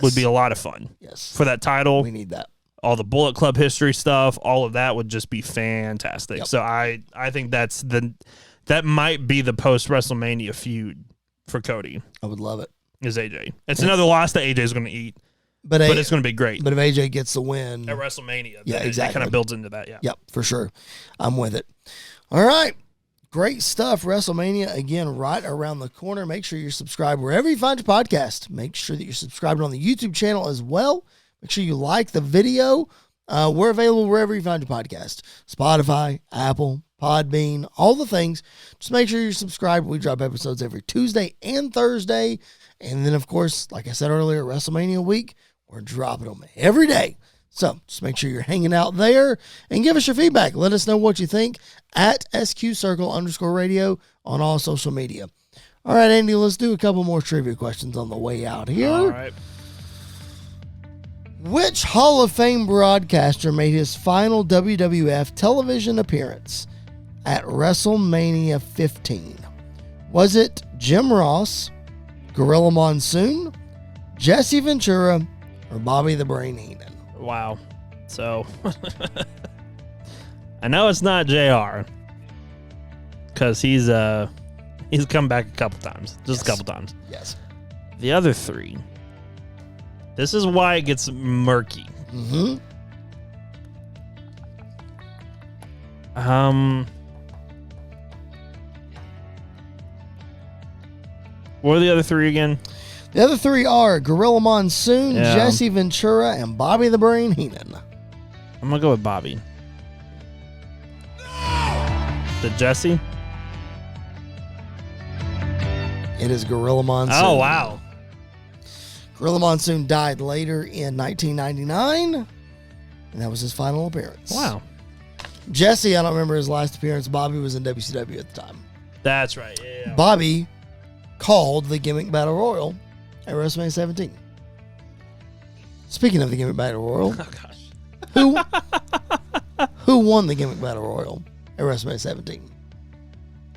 would be a lot of fun.
Yes,
for that title,
we need that.
All the Bullet Club history stuff, all of that would just be fantastic.
Yep.
So I think that might be the post WrestleMania feud for Cody.
I would love it.
Is AJ? It's another loss that AJ is going to eat, but it's going to be great.
But if AJ gets the win
at WrestleMania,
exactly,
it kind of builds into that. Yeah.
Yep, for sure. I'm with it. All right. Great stuff. WrestleMania, again, right around the corner. Make sure you're subscribed wherever you find your podcast. Make sure that you're subscribed on the YouTube channel as well. Make sure you like the video. We're available wherever you find your podcast. Spotify, Apple, Podbean, all the things. Just make sure you're subscribed. We drop episodes every Tuesday and Thursday. And then, of course, like I said earlier, WrestleMania week, we're dropping them every day. So just make sure you're hanging out there and give us your feedback. Let us know what you think at SQCircle_radio on all social media. All right, Andy, let's do a couple more trivia questions on the way out here.
All right.
Which Hall of Fame broadcaster made his final WWF television appearance at WrestleMania 15? Was it Jim Ross, Gorilla Monsoon, Jesse Ventura, or Bobby the Brain Heenan?
Wow. So, I know it's not JR because he's come back a couple times, a couple times.
Yes.
The other three. This is why it gets murky.
Mm-hmm.
What are the other three again?
The other three are Gorilla Monsoon, Jesse Ventura, and Bobby the Brain Heenan.
I'm going to go with Bobby. The Jesse?
It is Gorilla Monsoon.
Oh, wow.
Gorilla Monsoon died later in 1999, and that was his final appearance.
Wow.
Jesse, I don't remember his last appearance. Bobby was in WCW at the time.
That's right. Yeah.
Bobby called the Gimmick Battle Royal at WrestleMania 17. Speaking of the Gimmick Battle Royal, who won the Gimmick Battle Royal at WrestleMania 17?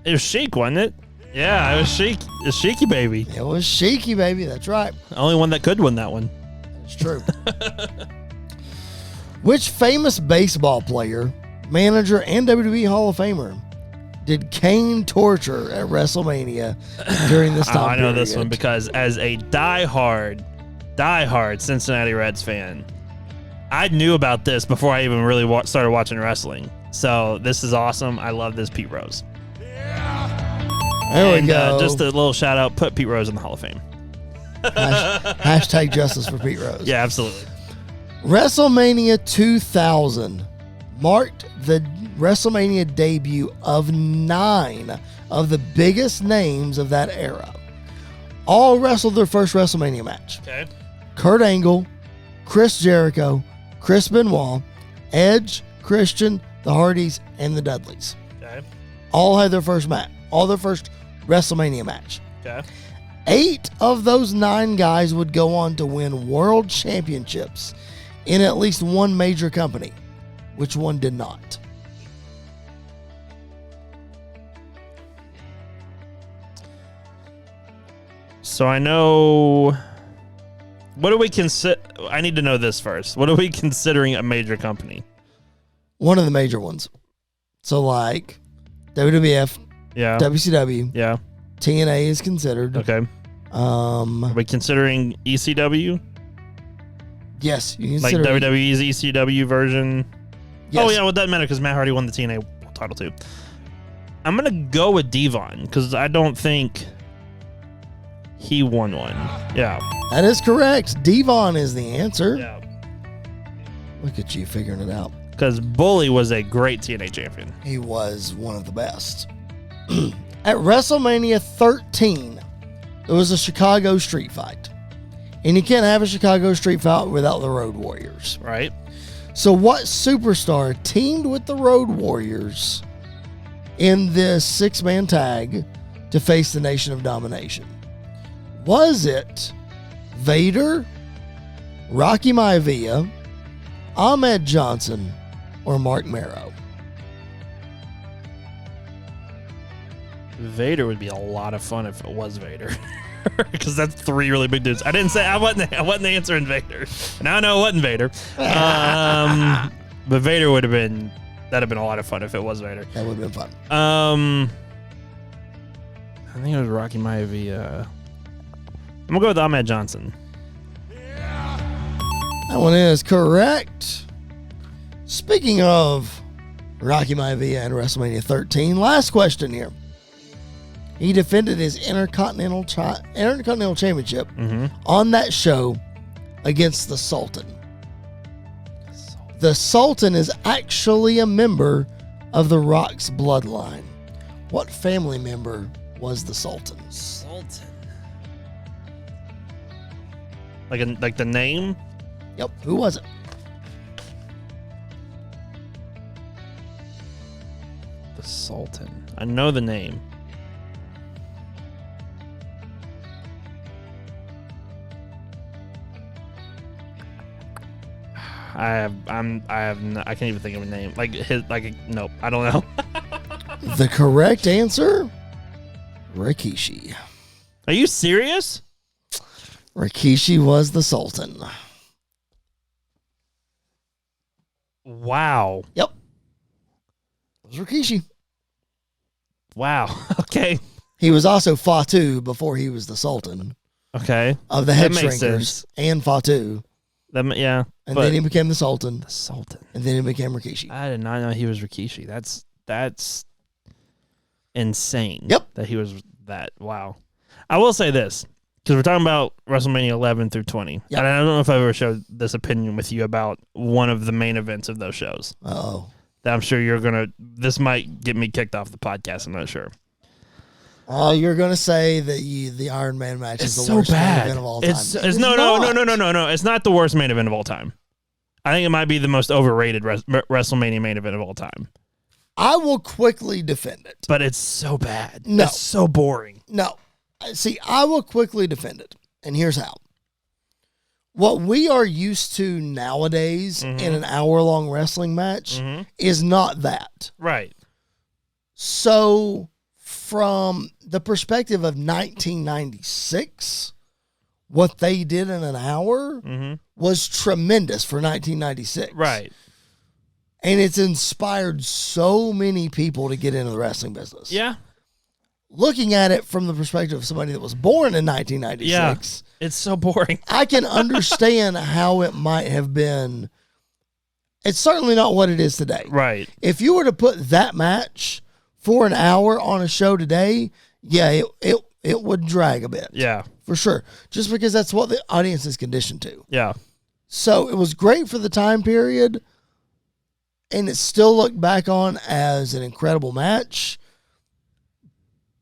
It was Sheik, wasn't it? Yeah, it was Sheik. It's Sheiky Baby.
It was Sheiky Baby. That's right.
The only one that could win that one.
That's true. Which famous baseball player, manager, and WWE Hall of Famer did Kane torture at WrestleMania during this time
I know
period?
this one because as a diehard Cincinnati Reds fan, I knew about this before I even really started watching wrestling. So this is awesome. I love this Pete Rose.
There we go.
Just a little shout out, put Pete Rose in the Hall of Fame.
Hashtag justice for Pete Rose.
Yeah, absolutely.
WrestleMania 2000 marked the WrestleMania debut of 9 of the biggest names of that era. All wrestled their first WrestleMania match.
Okay.
Kurt Angle, Chris Jericho, Chris Benoit, Edge, Christian, the Hardys, and the Dudleys.
Okay.
All had their first match. All their first WrestleMania match.
Okay.
8 of those 9 guys would go on to win world championships in at least one major company. Which one did not?
So I know. What do we consider? I need to know this first. What are we considering a major company?
One of the major ones. So like WWF,
Yeah.
WCW,
Yeah.
TNA is considered.
Okay. Are we considering ECW?
Yes, you
Like
consider
WWE's ECW version?
Yes.
Oh, yeah, well, it doesn't matter because Matt Hardy won the TNA title too. I'm going to go with Devon because I don't think he won one. Yeah.
That is correct. Devon is the answer.
Yeah.
Look at you figuring it out.
Because Bully was a great TNA champion.
He was one of the best. At WrestleMania 13, there was a Chicago street fight. And you can't have a Chicago street fight without the Road Warriors.
Right.
So what superstar teamed with the Road Warriors in this 6-man tag to face the Nation of Domination? Was it Vader, Rocky Maivia, Ahmed Johnson, or Mark Marrow?
Vader would be a lot of fun if it was Vader. Because that's 3 really big dudes. I didn't say I wasn't answering Vader. Now I know it wasn't Vader. But Vader that'd have been a lot of fun if it was Vader.
That would have been fun.
I think it was Rocky Maivia. I'm gonna go with Ahmed Johnson.
That one is correct. Speaking of Rocky Maivia and WrestleMania 13, last question here. He defended his Intercontinental Championship on that show against the Sultan. The Sultan is actually a member of the Rock's bloodline. What family member was the Sultan?
Sultan. Like the name?
Yep. Who was it?
The Sultan. I know the name. I can't even think of a name. Nope, I don't know.
The correct answer, Rikishi.
Are you serious?
Rikishi was the Sultan.
Wow.
Yep. It was Rikishi.
Wow. Okay.
He was also Fatu before he was the Sultan.
Okay.
Of the Head Shrinkers and Fatu.
Yeah.
And then he became the Sultan.
The Sultan.
And then he became Rikishi.
I did not know he was Rikishi. That's insane.
Yep.
That he was that. Wow. I will say this, because we're talking about WrestleMania 11 through 20.
Yep.
And I don't know if I ever shared this opinion with you about one of the main events of those shows.
Uh-oh.
That I'm sure this might get me kicked off the podcast. I'm not sure.
You're going to say that the Iron Man match is the worst main event of all time.
No. It's not the worst main event of all time. I think it might be the most overrated WrestleMania main event of all time.
I will quickly defend it.
But it's so bad.
No.
It's so boring.
No. See, I will quickly defend it. And here's how. What we are used to nowadays in an hour-long wrestling match is not that.
Right.
So, from the perspective of 1996, what they did in an hour was tremendous for 1996.
Right.
And it's inspired so many people to get into the wrestling business.
Yeah.
Looking at it from the perspective of somebody that was born in 1996,
it's so boring.
I can understand how it might have been. It's certainly not what it is today.
Right.
If you were to put that match for an hour on a show today, yeah, it would drag a bit.
Yeah.
For sure. Just because that's what the audience is conditioned to.
Yeah.
So it was great for the time period, and it still looked back on as an incredible match.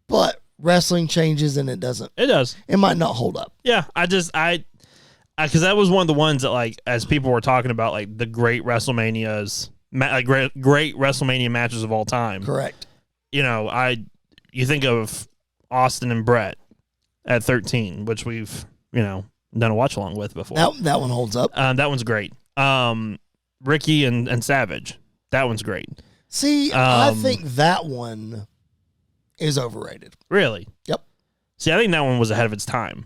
But wrestling changes and it doesn't.
It does.
It might not hold up.
Yeah. Because that was one of the ones that, like, as people were talking about, like, the great WrestleManias, great WrestleMania matches of all time.
Correct.
You know, you think of Austin and Brett at 13, which we've, done a watch along with before.
That one holds up.
That one's great. Ricky and Savage. That one's great.
See, I think that one is overrated.
Really?
Yep.
See, I think that one was ahead of its time.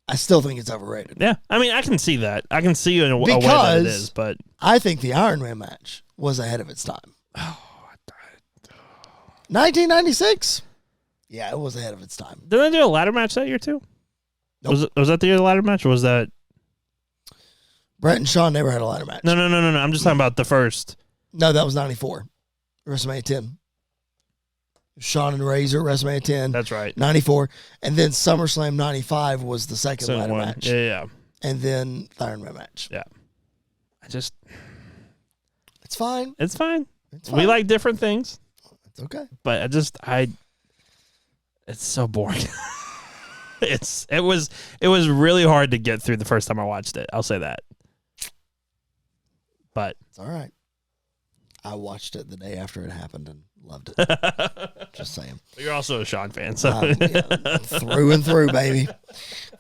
I still think it's overrated.
Yeah. I mean, I can see that. I can see in a way that it is, but
I think the Iron Man match was ahead of its time. 1996? Yeah, it was ahead of its time.
Did they do a ladder match that year too?
Nope.
Was that the year of the ladder match, or was that
Brett and Shawn never had a ladder match.
No. I'm just talking about the first.
No, that was 94. WrestleMania 10. Shawn and Razor, WrestleMania 10.
That's right.
94. And then SummerSlam 95 was the second ladder
one.
match.
Yeah.
And then the Iron Man match.
Yeah. It's
fine.
It's fine.
It's fine.
We like different things.
It's okay.
But it's so boring. It was really hard to get through the first time I watched it. I'll say that. But
it's all right. I watched it the day after it happened and loved it. Just saying.
You're also a Sean fan, so
through and through, baby.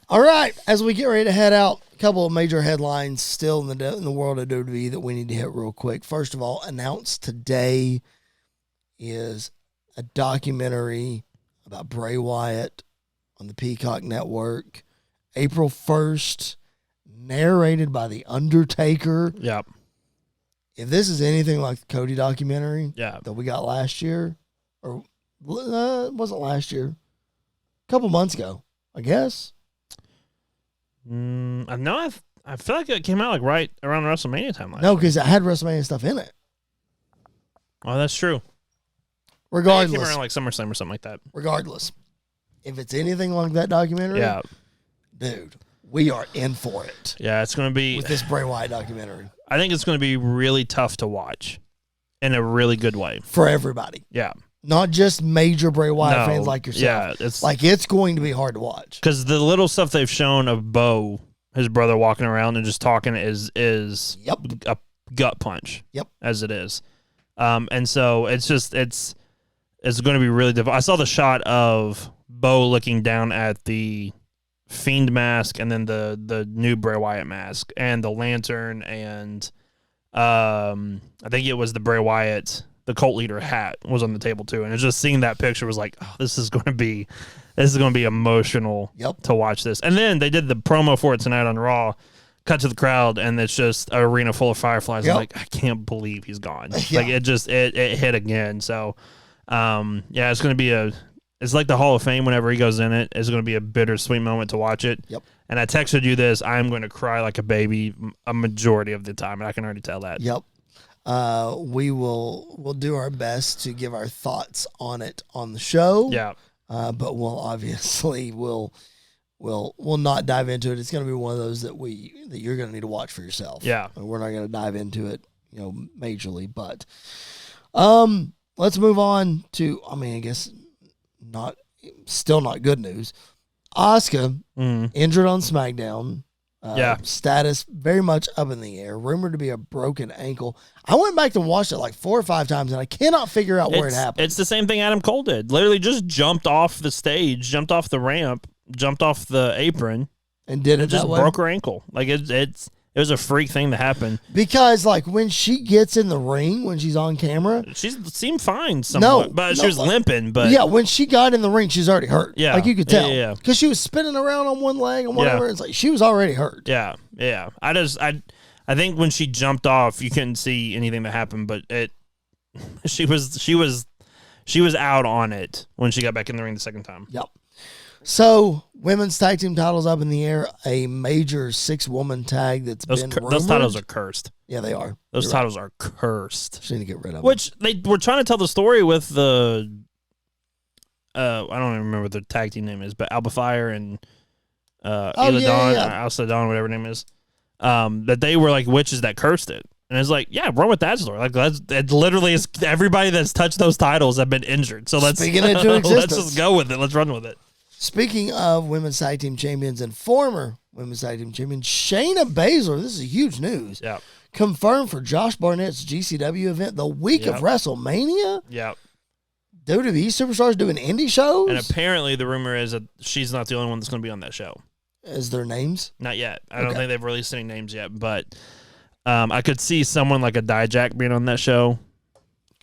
All right, as we get ready to head out, a couple of major headlines still in the world of WWE that we need to hit real quick. First of all, announced today is a documentary about Bray Wyatt on the Peacock Network, April 1st, narrated by The Undertaker.
Yep.
If this is anything like the Cody documentary
that
we got last year, or it wasn't last year, a couple months ago, I guess.
No, I feel like it came out like right around WrestleMania time last
No, because it had WrestleMania stuff in it.
Oh, that's true.
Regardless.
It came around like SummerSlam or something like that.
Regardless. If it's anything like that documentary, dude, we are in for it.
Yeah, it's going to be...
with this Bray Wyatt documentary.
I think it's going to be really tough to watch in a really good way.
For everybody.
Yeah.
Not just major Bray Wyatt fans like yourself. Yeah, it's going to be hard to watch.
Because the little stuff they've shown of Bo, his brother, walking around and just talking is a gut punch.
Yep.
As it is. And so it's going to be really difficult. I saw the shot of Bo looking down at the Fiend mask and then the new Bray Wyatt mask and the lantern and I think it was the Bray Wyatt, the cult leader hat was on the table too. And it's just seeing that picture was like, oh, this is going to be emotional to watch this. And then they did the promo for it tonight on Raw, cut to the crowd, and it's just an arena full of fireflies. I'm like, I can't believe he's gone. Like it hit again. So it's going to be it's like the Hall of Fame whenever he goes in it. It's going to be a bittersweet moment to watch it.
Yep.
And I texted you this. I'm going to cry like a baby a majority of the time, and I can already tell that.
Yep. We'll do our best to give our thoughts on it on the show.
Yeah.
But we'll not dive into it. It's going to be one of those that you're going to need to watch for yourself.
Yeah.
We're not going to dive into it, majorly, but let's move on to, I guess still not good news. Asuka injured on SmackDown. Status very much up in the air. Rumored to be a broken ankle. I went back to watch it like 4 or 5 times, and I cannot figure out where it happened.
It's the same thing Adam Cole did. Literally just jumped off the stage, jumped off the ramp, jumped off the apron,
and did it
just
that way?
Broke her ankle. Like it was a freak thing to happen.
Because, like, when she gets in the ring, when she's on camera...
She seemed fine somewhat, but she was limping. But
yeah, when she got in the ring, she's already hurt.
Yeah.
Like, you could tell.
Yeah.
Because she was spinning around on one leg and whatever. It's like, she was already hurt.
Yeah, yeah. I think when she jumped off, you couldn't see anything that happened, but she was out on it when she got back in the ring the second time.
Yep. So, women's tag team titles up in the air. A major 6-woman tag that's been rumored.
Those titles are cursed.
Yeah, they are.
Those titles are cursed.
She need to get rid of them.
Which they were trying to tell the story with the... I don't even remember what the tag team name is, but Alba Fire and Alba Dawn, whatever her name is. That they were like witches that cursed it. And it's like, yeah, run with that story. Like, it literally is everybody that's touched those titles have been injured. So let's just go with it. Let's run with it.
Speaking of women's tag team champions and former women's tag team champion, Shayna Baszler, this is huge news.
Yeah.
Confirmed for Josh Barnett's GCW event the week of WrestleMania.
Yeah.
WWE superstars doing indie shows.
And apparently the rumor is that she's not the only one that's going to be on that show.
Is there names?
Not yet. I don't think they've released any names yet, but I could see someone like a Dijak being on that show.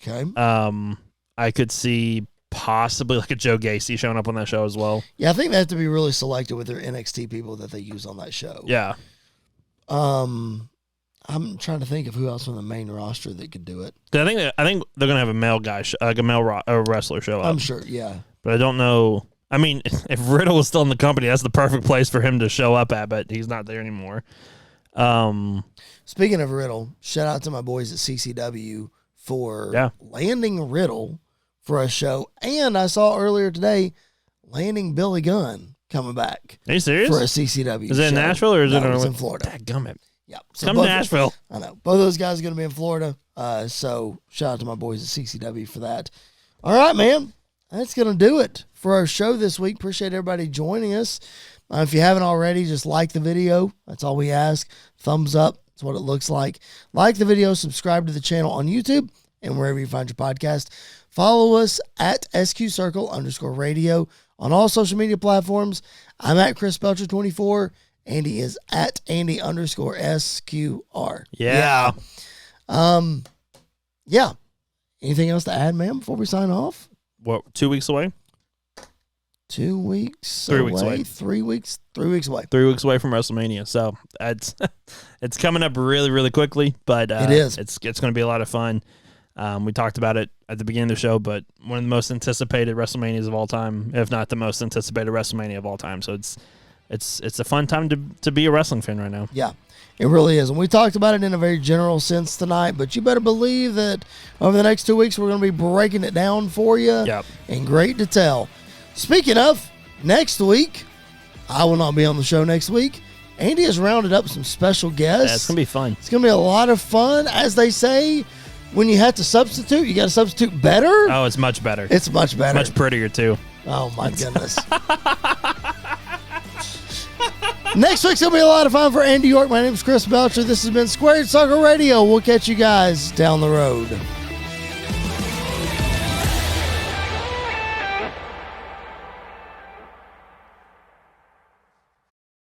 Okay.
I could see possibly like a Joe Gacy showing up on that show as well.
Yeah, I think they have to be really selective with their NXT people that they use on that show.
Yeah.
I'm trying to think of who else on the main roster that could do it.
I think they're gonna have a male guy, like a male wrestler show up.
I'm sure, yeah.
But I don't know. I mean, if Riddle was still in the company, that's the perfect place for him to show up at, but he's not there anymore.
Speaking of Riddle, shout out to my boys at CCW for landing Riddle for a show. And I saw earlier today, landing Billy Gunn coming back.
Are you serious?
For a CCW
Is it in Nashville or is it
in Florida?
Dadgummit.
Yeah.
So come to Nashville.
I know. Both of those guys are going to be in Florida. So shout out to my boys at CCW for that. All right, man. That's going to do it for our show this week. Appreciate everybody joining us. If you haven't already, just like the video. That's all we ask. Thumbs up. That's what it looks like. Like the video. Subscribe to the channel on YouTube. and wherever you find your podcast. Follow us at SQCircle_radio on all social media platforms. I'm at Chris Belcher 24. Andy is at Andy_SQR.
Yeah.
Yeah. Anything else to add, ma'am, before we sign off?
What, 2 weeks away?
2 weeks
3 weeks away.
3 weeks. 3 weeks away.
3 weeks away from WrestleMania. So it's coming up really, really quickly, but
it is.
It's going to be a lot of fun. We talked about it at the beginning of the show, but one of the most anticipated WrestleManias of all time, if not the most anticipated WrestleMania of all time. So it's a fun time to be a wrestling fan right now.
Yeah, it really is. And we talked about it in a very general sense tonight, but you better believe that over the next 2 weeks, we're going to be breaking it down for you in great detail. Speaking of, next week, I will not be on the show next week. Andy has rounded up some special guests.
Yeah, it's going to be fun.
It's going to be a lot of fun. As they say, when you have to substitute, you got to substitute better.
Oh, it's much better.
It's much better.
Much prettier, too.
Oh, my goodness. Next week's going to be a lot of fun for Andy York. My name is Chris Belcher. This has been Squared Circle Radio. We'll catch you guys down the road.